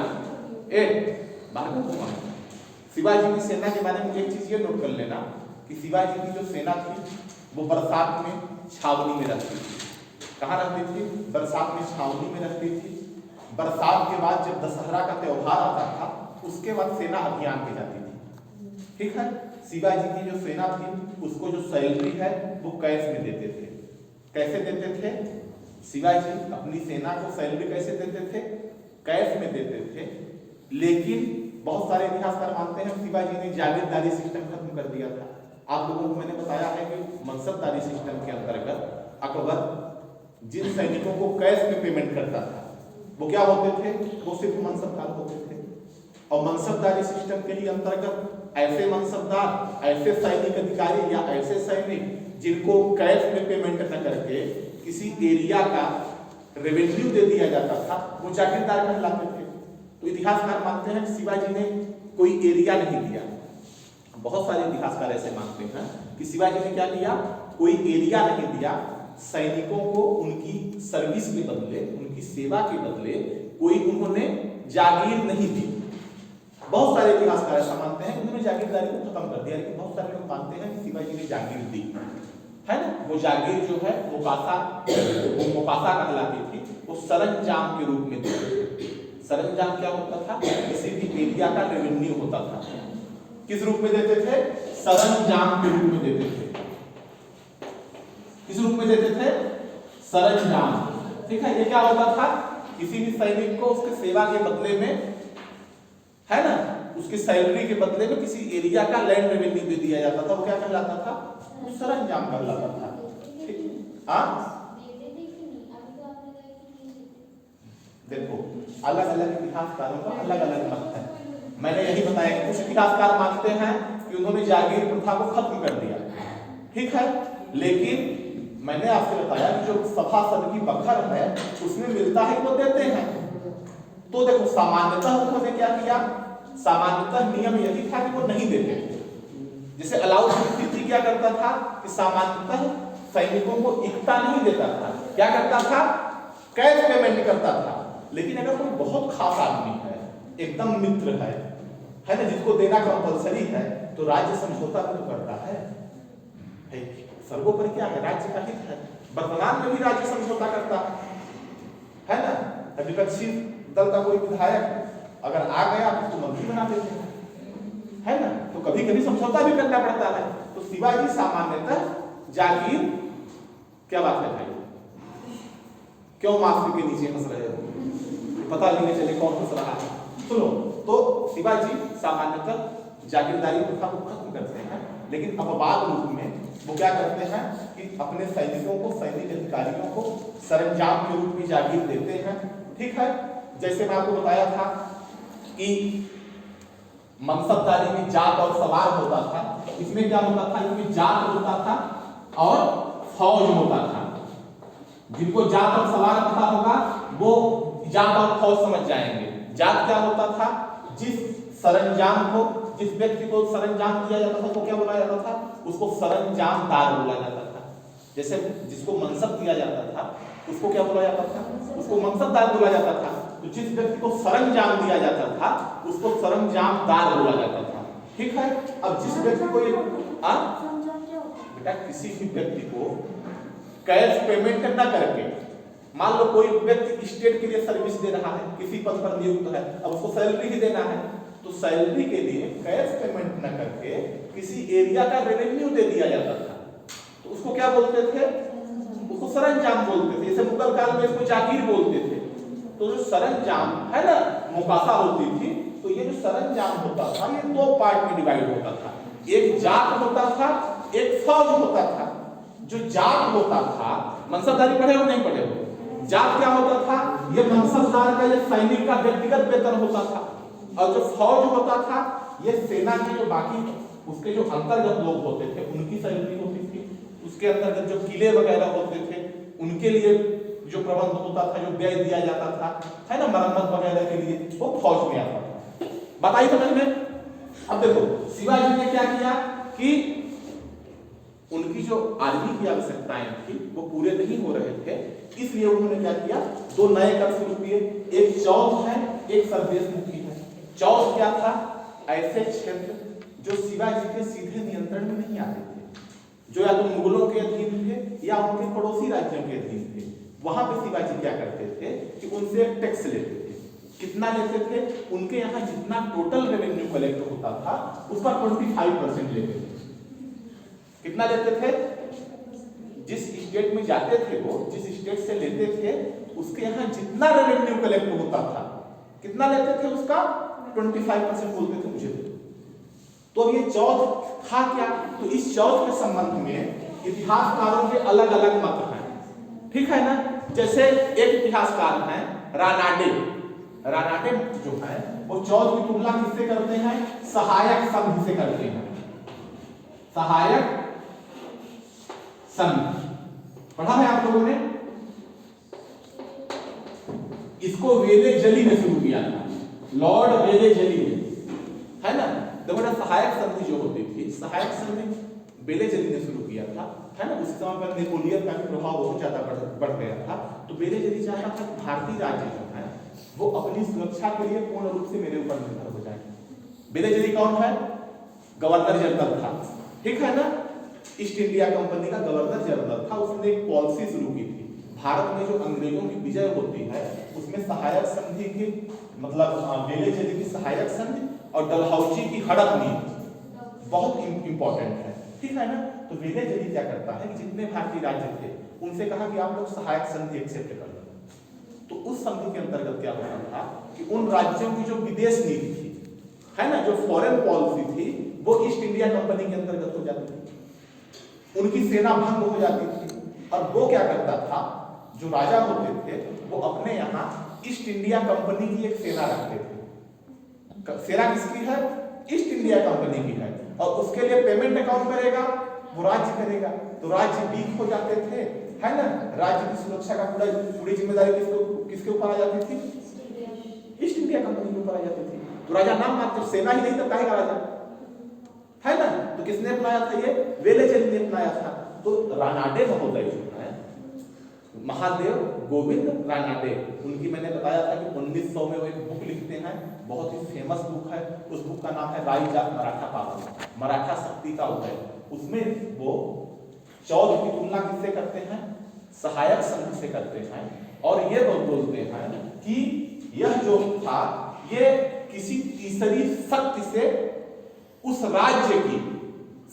शिवाजी की सेना के बारे में एक चीज ये नोट कर लेना कि शिवाजी की जो सेना थी वो बरसात में छावनी में रहती थी। कहाँ रहती थी? बरसात में छावनी में रहती थी। बरसात के बाद जब दशहरा का त्योहार आता था उसके बाद सेना अभियान पे जाती थी। ठीक है? शिवाजी की जो सेना थी उसको जो सैलरी है वो कैश में देते थे। कैसे देते थे? शिवाजी अपनी सेना को सैलरी कैसे देते थे? कैश में देते थे। लेकिन बहुत सारे इतिहासकार मानते हैं शिवाजी ने जागीरदारी सिस्टम खत्म कर दिया था। आप लोगों को मैंने बताया है कि मनसबदारी सिस्टम के अंतर्गत अकबर जिन सैनिकों को कैश में पेमेंट करता था वो क्या होते थे, वो सिर्फ मनसबदार होते थे। और मनसबदारी सिस्टम के ही अंतर्गत ऐसे मनसबदार, ऐसे सैनिक अधिकारी या ऐसे सैनिक जिनको कैश में पेमेंट न करके किसी एरिया का रेवेन्यू दे दिया जाता था, वो जागीरदार कहलाते थे। तो इतिहासकार मानते हैं शिवाजी ने कोई एरिया नहीं दिया। बहुत सारे इतिहासकार ऐसे मानते हैं कि शिवाजी ने क्या किया, कोई एरिया नहीं दिया, सैनिकों को उनकी सर्विस के बदले, उनकी सेवा के बदले कोई उन्होंने जागीर नहीं दी। बहुत सारे इतिहासकार ऐसा मानते हैं उन्होंने जागीरदारी को खत्म कर दिया, लेकिन बहुत सारे लोग मानते हैं कि शिवाजी ने जागीर दी है ना। वो जागीर जो है मुकासा, वो मुकासा कहलाती थी, वो सरंजाम के रूप में दी। सरंजाम क्या होता था, किसी भी एरिया का रेवेन्यू होता था। किस रूप में देते थे, सरंजाम के रूप में देते थे। किस रूप में देते थे, सरंजाम। ठीक है, ये क्या होता था, किसी भी सैनिक को उसके सेवा के बदले में, है ना, उसकी सैलरी के बदले में किसी एरिया का लैंड रेवेन्यू दे दिया जाता था। वो क्या कहलाता था, वो सरंजाम कहलाता था। ठीक, हाँ देखो अलग अलग इतिहासकारों का अलग अलग मत है। मैंने यही बताया कि कुछ इतिहासकार मानते हैं कि उन्होंने जागीर प्रथा को खत्म कर दिया, ठीक है, लेकिन मैंने आपसे बताया कि जो सभासद की बखर है उसमें मिलता है वो देते हैं। तो देखो सामान्यतः उन्होंने क्या किया, सामान्यतः नियम यही था कि वो नहीं देते थे। जैसे अलाउद्दीन खिलजी क्या करता था कि सामान्यतः सैनिकों को इक्ता नहीं देता था, क्या करता था, कैश पेमेंट करता था। लेकिन अगर कोई बहुत खास आदमी है, एकदम मित्र है ना, जिसको देना कंपलसरी है, तो राज्य समझौता भी तो करता है। सर्वोपरि क्या है, राज्य का हित है। वर्तमान में भी राज्य समझौता करता है ना। विपक्षी दल का कोई विधायक अगर आ गया तो उसको मंत्री बना देते हैं, है ना, तो कभी कभी समझौता भी करना पड़ता है। तो शिवाजी सामान्यतः जागीर, क्या बात है भाई, क्यों मास्क के नीचे हंस रहे हो, पता भी नहीं चले कौन हंस रहा है। सुनो, तो शिवाजी सामान्यतः जागीरदारी प्रथा को खत्म करते हैं, लेकिन अपवाद रूप में वो क्या करते हैं कि अपने सैनिकों को, सैनिक अधिकारियों को सरंजाम के रूप में जागीर देते हैं। ठीक है, जैसे मैं आपको बताया था कि मनसबदारी में जाट और सवार होता था। इसमें क्या होता था, इसमें जाट होता था और फौज होता था। जिनको जाट और सवार पता होगा वो जाट और फौज समझ जाएंगे। जाट क्या होता था, जिस सरंजाम को, जिस व्यक्ति को सरंजाम दिया जाता था उसको क्या बोला जाता था, उसको सरंजामदार बोला जाता था। जैसे जिसको मनसब दिया जाता था उसको क्या बोला जाता था, उसको मनसबदार बोला जाता था। तो जिस व्यक्ति को सरंजाम दिया जाता था उसको सरंजामदार बोला जाता था। ठीक है, अब जिस व्यक्ति को बेटा किसी भी व्यक्ति को कैश पेमेंट न करके, मान लो कोई व्यक्ति स्टेट के लिए सर्विस दे रहा है, किसी पद पर नियुक्त है, अब उसको सैलरी ही देना है, तो सैलरी के लिए कैश पेमेंट न करके किसी एरिया का रेवेन्यू दे दिया जाता था। तो उसको क्या बोलते थे, उसको सरंजाम बोलते थे। जैसे मुगल काल में इसको जागीर बोलते थे। तो जो सरंजाम है ना, मुकासा होती थी, तो ये जो सरंजाम होता था ये दो पार्ट में डिवाइड होता था। एक जाट होता था, एक फौज होता था। जो जाट होता था, मनसबदारी पढ़े हो नहीं पढ़े हो, जाट क्या होता था, ये मनसबदार का, ये सैनिक का व्यक्तिगत वेतन होता था। और जो फौज होता था ये सेना के जो बाकी उसके जो अंतर्गत लोग होते थे उनकी सैलरी होती थी। उसके अंतर्गत जो किले वगैरह होते थे उनके लिए जो प्रबंध होता था, जो व्यय दिया जाता था, है ना, मरम्मत वगैरह के लिए, वो फौज में आता था। बताइए समझ में। अब देखो शिवाजी ने क्या किया कि उनकी जो आर्मी की आवश्यकताएं थी वो पूरे नहीं हो रहे थे, इसलिए उन्होंने क्या किया, दो नए कर शुरू किए। एक चौथ है, एक सरदेशमुखी है। चौथ क्या था, ऐसे क्षेत्र जो शिवाजी के सीधे नियंत्रण में नहीं आते थे, जो या तो मुगलों के अधीन थे या उनके पड़ोसी राज्यों के अधीन थे। वहां पे शिवाजी क्या करते थे कि उनसे एक टैक्स लेते थे। कितना लेते थे, उनके यहाँ जितना टोटल रेवेन्यू कलेक्ट होता था उसका 25% लेते थे। कितना लेते थे, जिस स्टेट में जाते थे वो, जिस स्टेट से लेते थे उसके यहाँ जितना रेवेन्यू कलेक्ट होता था, कितना लेते थे उसका 25% बोलते थे मुझे दे। तो अब ये चौथ था क्या? तो इस चौथ के संबंध में इतिहासकारों के अलग अलग मत हैं, ठीक है ना। जैसे एक इतिहासकार हैं रानाडे। रानाडे जो है वो चौथ की तुलना किससे करते हैं? सहायक संघ से करते हैं। सहायक संघ पढ़ा है आप लोगों ने? इसको वेलेजली ने शुरू किया था, लॉर्ड वेलेजली ने, है ना। तो बड़ा सहायक संधि जो होती थी, सहायक संधि वेलेजली ने शुरू किया था, है ना। उस समय पर नेपोलियन का भी प्रभाव बहुत ज्यादा बढ़ गया था। तो वेलेजली चाहता था कि भारतीय राज्य जो है वो अपनी सुरक्षा के लिए पूर्ण रूप से मेरे ऊपर निर्भर हो जाए। वेलेजली कौन है? गवर्नर जनरल था, ठीक है ना। ईस्ट इंडिया कंपनी का गवर्नर जनरल था। उसने एक पॉलिसी शुरू की थी, भारत में जो अंग्रेजों की विजय होती है उसमें सहायक संधि की मतलब वेलेजली की सहायक संधि और डलहौजी की हड़प नीति बहुत इंपॉर्टेंट है, ठीक है ना। तो वेलेजली क्या करता है कि जितने भारतीय राज्य थे उनसे कहा कि आप लोग सहायक संधि एक्सेप्ट कर लो। तो उस संधि के अंतर्गत क्या होता था कि उन राज्यों की जो विदेश नीति थी, है ना, जो फॉरेन पॉलिसी थी, वो ईस्ट इंडिया कंपनी के अंतर्गत हो जाती थी। उनकी सेना भंग हो जाती थी। और वो क्या करता था, जो राजा होते थे वो अपने यहाँ ईस्ट इंडिया कंपनी की एक सेना रखते थे। सेना किसकी है? ईस्ट इंडिया कंपनी की है। और उसके लिए पेमेंट कौन करेगा? वो राज्य करेगा। तो राज्य वीक हो जाते थे, है ना। राज्य की सुरक्षा का पूरी जिम्मेदारी किसके ऊपर आ जाती थी? ईस्ट इंडिया कंपनी के ऊपर आ जाती थी। तो राजा नाम मात्र, सेना ही नहीं तो काहे का राजा, है ना। तो किसने अपनाया था? ये वेलेजली ने अपनाया था। तो रानाडे महोदय जो है, महादेव गोविंद रानाडे, उनकी मैंने बताया था कि 1900 में वो एक बुक लिखते हैं, बहुत ही फेमस बुक है। उस बुक का नाम है rise of Maratha power, Maratha शक्ति का उदय। उसमें वो चौथ की तुलना किससे करते हैं? सहायक संघ से करते हैं। और ये बोलते हैं कि यह जो था ये किसी तीसरी शक्ति से उस राज्य की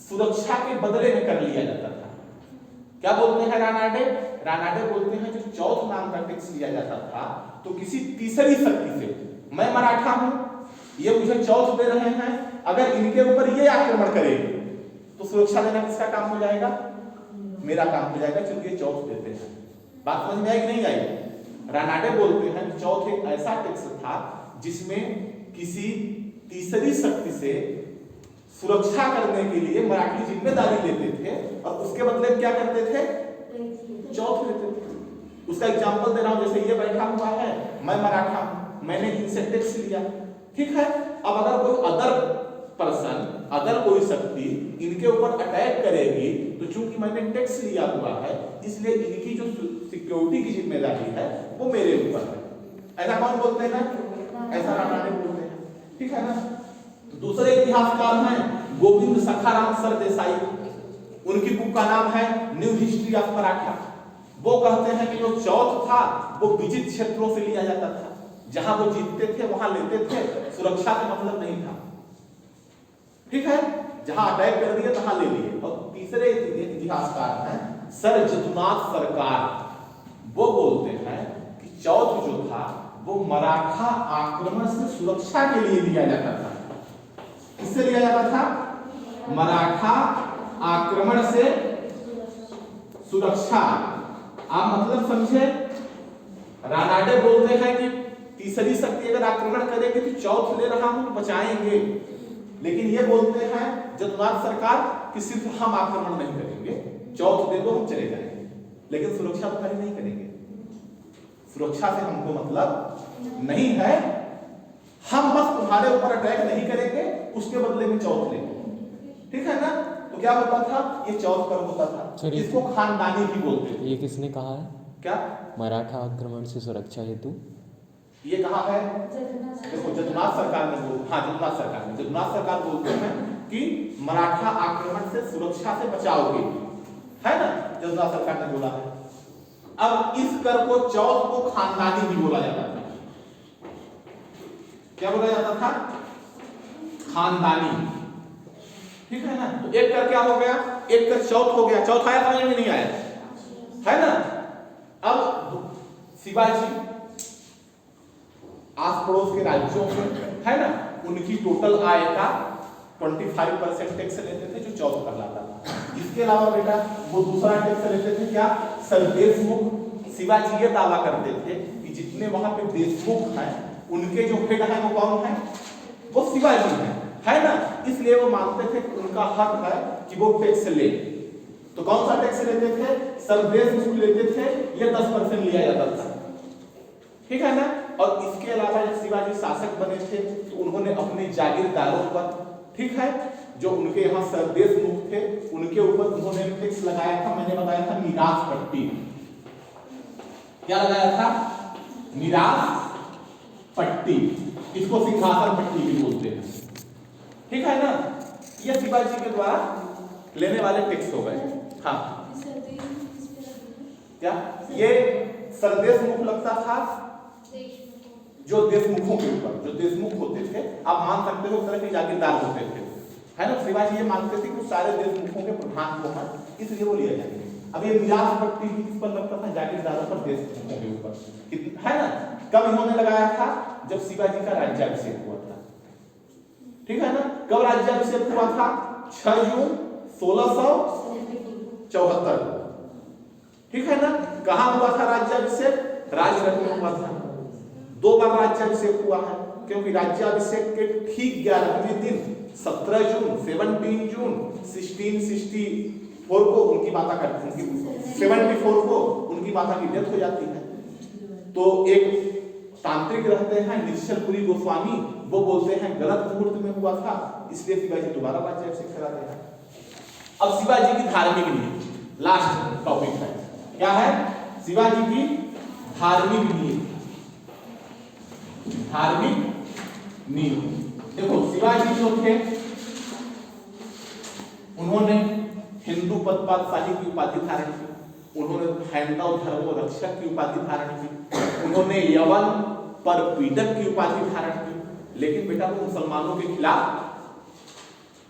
सुरक्षा के बदले में कर लिया जाता था। क्या बोलते हैं रानाडे? रानाडे बोलते हैं जो चौथ नाम का टैक्स लिया जाता था तो किसी तीसरी शक्ति से, मैं मराठा हूं, ये मुझे चौथ दे रहे हैं, अगर इनके ऊपर ये आक्रमण करेंगे तो सुरक्षा देना किसका काम हो जाएगा? मेरा काम हो जाएगा, क्योंकि ये चौथ देते हैं। बात समझ में आई कि नहीं आई? रानाडे बोलते हैं चौथ एक ऐसा टैक्स था जिसमें किसी तीसरी शक्ति से सुरक्षा करने के लिए मराठी जिम्मेदारी लेते थे और उसके बदले क्या करते थे? चौथ लेते थे। उसका एग्जांपल दे रहा हूं, जैसे ये बैठा हुआ है, मैं मराठा हूं, मैंने इनसे टैक्स लिया, ठीक है। अब अगर कोई अदर पर्सन, अदर कोई शक्ति इनके ऊपर अटैक करेगी तो चूंकि मैंने टैक्स लिया हुआ है इसलिए इनकी जो सिक्योरिटी की जिम्मेदारी है वो मेरे ऊपर है। ऐसा कौन बोलते हैं? ऐसा रानाडे बोलते हैं, ठीक है ना। तो दूसरे इतिहासकार हैं गोविंद सखाराम सरदेसाई, उनकी बुक का नाम है न्यू हिस्ट्री ऑफ मराठा। वो कहते हैं कि जो चौथ था वो विजित क्षेत्रों से लिया जाता था, जहां वो जीतते थे वहां लेते थे, सुरक्षा का मतलब नहीं था, ठीक है। जहां अटैक कर दिया तहां ले लिए। और तीसरे इतिहासकार हैं सर जदुनाथ सरकार, वो बोलते हैं कि चौथ जो था वो मराठा आक्रमण से सुरक्षा के लिए लिया जाता था। किससे लिया जाता था? मराठा आक्रमण से सुरक्षा। आप मतलब समझे? रानाडे बोलते हैं कि तीसरी शक्ति अगर आक्रमण करेगी तो चौथ ले रहा हूं तो बचाएंगे, लेकिन ये बोलते हैं जदुनाथ सरकार कि सिर्फ हम आक्रमण नहीं करेंगे, चौथ दे दो हम चले जाएंगे, लेकिन सुरक्षा तुम्हारी नहीं करेंगे, सुरक्षा से हमको मतलब नहीं है, हम बस तुम्हारे ऊपर अटैक नहीं करेंगे, उसके बदले में चौथ लेंगे, ठीक है ना। तो क्या होता था? ये चौथ पर्व होता था, इसको खानदानी भी बोलते थे। ये किसने कहा है? क्या? मराठा आक्रमण से सुरक्षा हेतु ये कहा है? देखो जदुनाथ सरकार ने बोल, हाँ जदुनाथ सरकार बोलते हैं कि मराठा आक्रमण से सुरक्षा से बचाव के लिए, है ना, जदुनाथ सरकार ने बोला है। अब इस कर को चौथ को खानदानी भी बोला जाता था। क्या बोला जाता था? खानदानी, ठीक है ना। तो एक कर क्या हो गया? एक कर चौथ हो गया। चौथ आया समझ में नहीं आया, है ना। अब शिवाजी आस पड़ोस के राज्यों में, है ना, उनकी टोटल आय का 25% टैक्स लेते थे, जो चौथ कहलाता था। इसके अलावा बेटा वो दूसरा टैक्स लेते थे क्या, सरदेशमुख। शिवाजी ये दावा करते थे कि जितने वहां पे देशमुख हैं उनके जो हेड है वो कौन है, वो शिवाजी है ना। इसलिए वो मानते थे कि उनका हक है कि वो टैक्स ले। तो कौन सा टैक्स लेते थे, सरदेशमुख लेते थे, ये 10% लिया जाता था, ठीक है ना। और इसके अलावा जब शिवाजी शासक बने थे तो उन्होंने अपने जागीरदारों पर, ठीक है, जो उनके यहाँ सरदेशमुख थे उनके ऊपर उन्होंने टैक्स लगाया था, मैंने बताया था मीरास पट्टी। क्या लगाया था, मीरास पट्टी, इसको सिंहासन पट्टी भी बोलते हैं, ठीक है ना। ये शिवाजी के द्वारा लेने वाले टैक्स हो गए। हाँ क्या, ये सरदेशमुख लगता था जो देशमुखों के ऊपर, जो देशमुख होते थे, आप मान सकते हो उस तरह के जागीरदार होते थे, है ना। शिवाजी ये मानते थे कि सारे देशमुखों के प्रधान को है, इसलिए वो लिया जाएंगे। अब ये मीरास पट्टी भी किस पर लगता था, जागीरदारों पर, देशमुखों के ऊपर, है ना। कब इन्होंने लगाया था, जब शिवाजी का राज्याभिषेक हुआ था, ठीक है ना। कब राज्याभिषेक हुआ था, 6 जून 1674, ठीक है ना। कहां हुआ था राज्याभिषेक, राजगढ़ में हुआ था। 2 बार राज्याभिषेक हुआ है, क्योंकि राज्याभिषेक के ठीक 11वें दिन 17 जून 17 जून 1664 को उनकी माता का 74 को उनकी माता की डेथ हो जाती है। तो एक तांत्रिक रहते हैं निश्चलपुरी गोस्वामी, वो बोलते हैं गलत मुहूर्त में हुआ था, इसलिए शिवाजी दोबारा राज्याभिषेक कराते हैं। अब शिवाजी की धार्मिक नीति, लास्ट टॉपिक है, क्या है, शिवाजी की धार्मिक नीति। धार्मिक नीति देखो, शिवाजी जो थे उन्होंने हिंदू पद पातशाही की उपाधि धारण की, उन्होंने हैंडव धर्मो रक्षक की उपाधि धारण की, उन्होंने यवन पर पीड़क की उपाधि धारण की। लेकिन बेटा वो मुसलमानों के खिलाफ,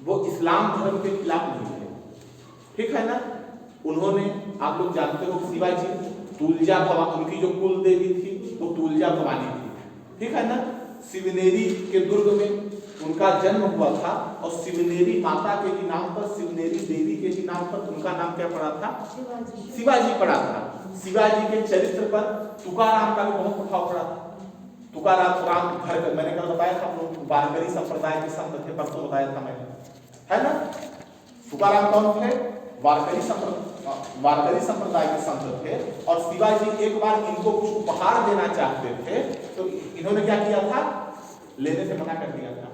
वो इस्लाम धर्म के खिलाफ नहीं थे, ठीक है ना। उन्होंने, आप लोग जानते हो शिवाजी तुलजा भवानी, उनकी जो कुल देवी थी वो तुलजा भवानी थी, ठीक है ना। शिवनेरी के दुर्ग में उनका जन्म हुआ था, और शिवनेरी माता के ही नाम पर, शिवनेरी देवी के ही नाम पर उनका नाम क्या पड़ा था, शिवाजी पड़ा था। शिवाजी के चरित्र पर तुकाराम का भी बहुत प्रभाव पड़ा था। तुकाराम राम घर, मैंने कल बताया था, हम लोग वारकरी संप्रदाय के संत थे, परसों बताया था मैंने, है ना। तुकाराम कौन थे, वारकरी संप्रदाय के संत थे। और शिवाजी एक बार इनको कुछ उपहार देना चाहते थे, तो इन्होंने क्या किया था, लेने से मना कर दिया था।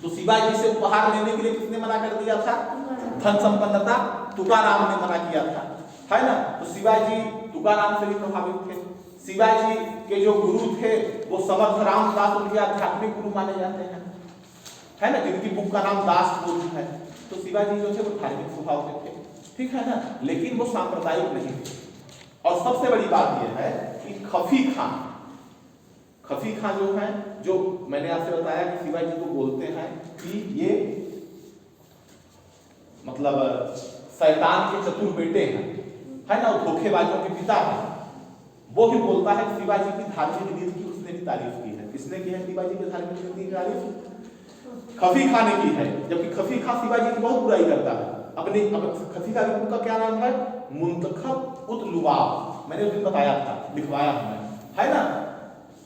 तो शिवाजी से उपहार लेने के लिए किसने मना कर दिया था, धन संपन्नता तुकाराम ने मना किया था, है ना। तो शिवाजी तुकाराम से भी प्रभावित थे। शिवाजी के जो गुरु थे वो समर्थ रामदास उनके आध्यात्मिक गुरु माने जाते हैं, है ना, जिनकी बुक का नाम दास बोध है। तो शिवाजी जो थे वो धार्मिक स्वभाव के थे, ठीक है ना, लेकिन वो सांप्रदायिक नहीं थे। और सबसे बड़ी बात यह है कि खफी खां जो है, जो मैंने आपसे बताया कि शिवाजी को बोलते हैं कि ये मतलब शैतान के चतुर बेटे हैं, है ना, धोखेबाजों के पिता हैं। वो भी बोलता है शिवाजी की धार्मिक नीति की उसने भी तारीफ की है। किसने की है शिवाजी की धार्मिक नीति की तारीफ, खफी खां ने की है। जबकि खफी खां शिवाजी की बहुत बुराई करता है। अपनी खफी खां की बुक का क्या नाम है, मुंतखब उत लुबाब, मैंने उस दिन बताया था, लिखवाया हमने, है ना।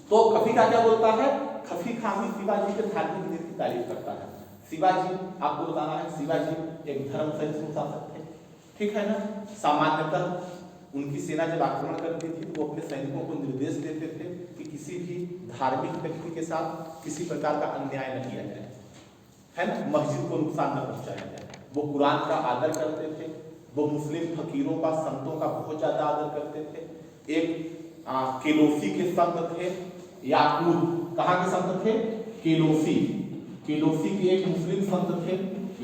तो खफी खां क्या बोलता है, खफी खां भी शिवाजी के धार्मिक नीति की तारीफ करता है। शिवाजी, आपको बताना है, शिवाजी एक धर्म सहिष्णु शासक थे, ठीक है ना। सामान्यतः उनकी सेना जब आक्रमण करती थी तो वो अपने सैनिकों को निर्देश देते थे कि किसी भी धार्मिक व्यक्ति के साथ किसी प्रकार का अन्याय न किया जाए, है ना, मस्जिद को नुकसान न पहुंचाया जाए। वो कुरान का आदर करते थे, वो मुस्लिम फकीरों का, संतों का बहुत ज्यादा आदर करते थे। एक केलोसी के संत थे, याकूत, कहाँ के संत थे, केलोसी के एक मुस्लिम संत थे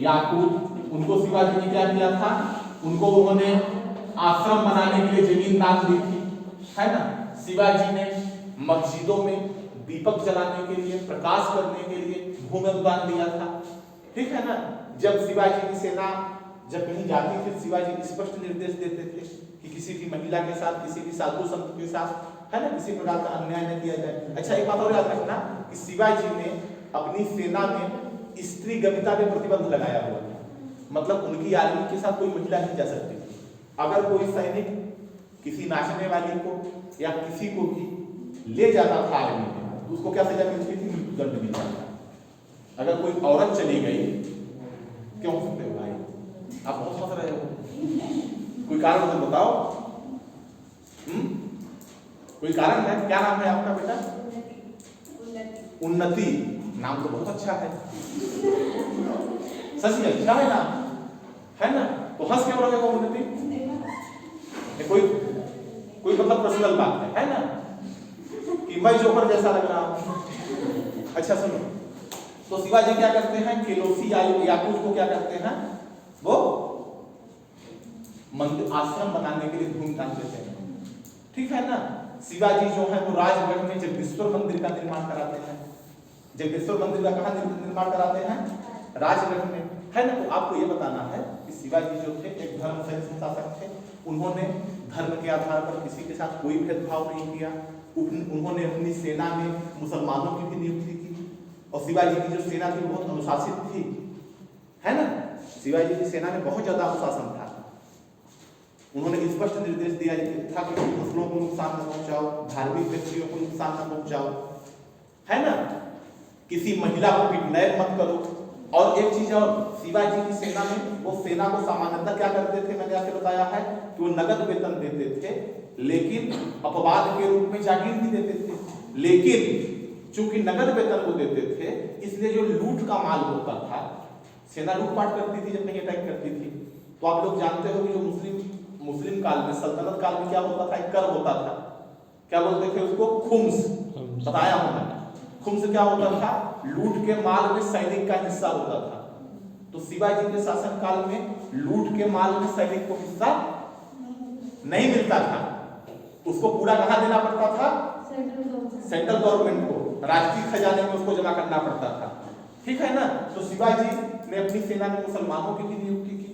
याकूत। उनको शिवाजी ने क्या किया था, उनको उन्होंने आश्रम बनाने के लिए जमीन दान दी थी, है ना। शिवाजी ने मस्जिदों में दीपक जलाने के लिए, प्रकाश करने के लिए भूमि अनुदान दिया था, ठीक है ना। जब शिवाजी की सेना जब कहीं जाती थी, शिवाजी स्पष्ट निर्देश देते थे कि किसी भी महिला के साथ, किसी भी साधु संत के साथ, है ना, किसी प्रकार का अन्याय न किया जाए। अच्छा, एक बात और याद रखना कि शिवाजी ने अपनी सेना में स्त्री गमिता पे प्रतिबंध लगाया हुआ था। मतलब उनकी आर्मी के साथ कोई महिला नहीं जा सकती थी। अगर कोई सैनिक किसी नाचने वाली को या किसी को भी ले जाता था आर्मी में तो उसको क्या सजा मिलती थी? मृत्युदंड मिलता था। अगर कोई औरत चली गई, क्यों हंसते हो भाई? आप बहुत हंस रहे हो, कोई कारण तो बताओ। कोई कारण है? क्या नाम है आपका बेटा? उन्नति। नाम तो बहुत अच्छा है, सच में अच्छा है नाम, है ना? तो हंस क्यों रहे हो? उन्नति कोई मतलब पर्सनल बात है ना? कि मैं जोकर जैसा लग रहा हूं? अच्छा सुनो, तो शिवाजी क्या करते हैं? केलोसी याकूत को क्या करते हैं? वो मंदिर आश्रम बनाने के लिए धूम तानते थे, ठीक है ना? शिवाजी जो है वो राजगढ़ में जगदीश्वर मंदिर का निर्माण कराते हैं। जगदीश्वर मंदिर का कहाँ निर्माण कराते हैं? राजगढ़ में, है ना? तो आपको ये बताना है कि शिवाजी जो थे एक धर्म सहिष्णु शासक थे। उन्होंने धर्म के आधार पर किसी के साथ कोई भेदभाव नहीं किया। उन्होंने अपनी सेना में मुसलमानों की भी नियुक्ति की और शिवाजी की जो सेना थी बहुत अनुशासित थी, है ना? शिवाजी की सेना में बहुत ज्यादा अनुशासन था। उन्होंने स्पष्ट निर्देश दिया था कि फसलों को नुकसान न पहुंचाओ, धार्मिक व्यक्तियों को नुकसान न पहुंचाओ, है ना? किसी महिला को किडनैप मत करो। और एक चीज और, शिवाजी की सेना में वो सेना को सामान्यतः क्या करते थे? मैंने आपसे बताया है कि वो नगद वेतन देते थे, लेकिन अपवाद के रूप में जागीर भी देते थे। लेकिन चूंकि नगद वेतन वो देते थे, इसलिए जो लूट का माल होता था, सेना लूटपाट करती थी जब नहीं अटैक करती थी। तो आप लोग जानते हो कि जो मुस्लिम काल में, सल्तनत काल में क्या होता था? एक कर होता था, क्या बोलते थे उसको? खुम्स। बताया होगा। खुम्स क्या होता था? लूट के माल में सैनिक का हिस्सा होता था। तो शिवाजी के शासन काल में लूट के माल में सैनिक को हिस्सा नहीं मिलता था। उसको पूरा कहाँ देना पड़ता था? सेंट्रल गवर्नमेंट को, राष्ट्रीय खजाने में उसको जमा करना पड़ता था, ठीक है ना? तो शिवाजी ने अपनी सेना में मुसलमानों की भी नियुक्ति की,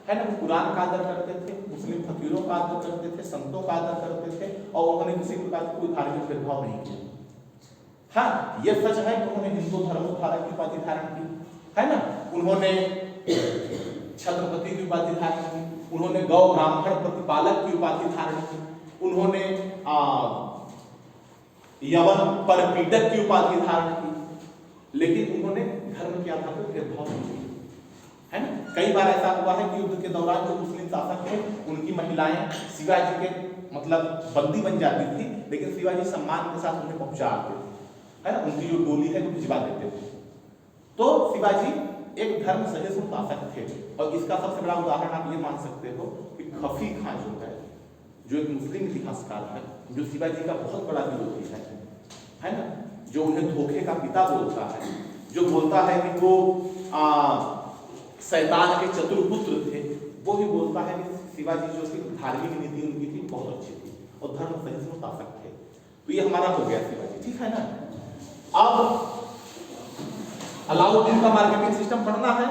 है ना? वो कुरान का आदर करते थे, मुस्लिम फकीरों का आदर करते थे, संतों का आदर करते थे और उन्होंने किसी प्रकार का कोई धार्मिक भेदभाव नहीं किया। हाँ, ये सच है कि उन्होंने हिंदू धर्मोद्धारक की उपाधि धारण की, है ना? उन्होंने छत्रपति की उपाधि धारण की, उन्होंने गौ ब्राह्मण प्रतिपालक की उपाधि धारण की, उन्होंने यवन परपीड़क की उपाधि धारण की, लेकिन उन्होंने धर्म के आधार पर भेदभाव नहीं किया, है ना? कई बार ऐसा हुआ है कि युद्ध के दौरान जो मुस्लिम शासक थे उनकी महिलाएं शिवाजी के मतलब बंदी बन जाती थी, लेकिन शिवाजी सम्मान के साथ उन्हें पहुंचा आते थे, है ना? उनकी जो डोली है वो भिजवा देते थे। तो शिवाजी एक धर्म सहिष्णु शासक थे और इसका सबसे बड़ा उदाहरण आप ये मान सकते हो कि खफी खां जो है, जो एक मुस्लिम इतिहासकार है, जो शिवाजी का बहुत बड़ा विरोधी है ना? जो उन्हें धोखे का पिता बोलता है, जो बोलता है कि वो शैतान के चतुर्पुत्र थे, वो भी बोलता है कि शिवाजी जो थी धार्मिक नीति उनकी थी बहुत अच्छी थी और धर्म सहिष्णु शासक थे। तो ये हमारा हो गया शिवाजी, ठीक है ना? अब अलाउद्दीन का मार्केटिंग सिस्टम पढ़ना है,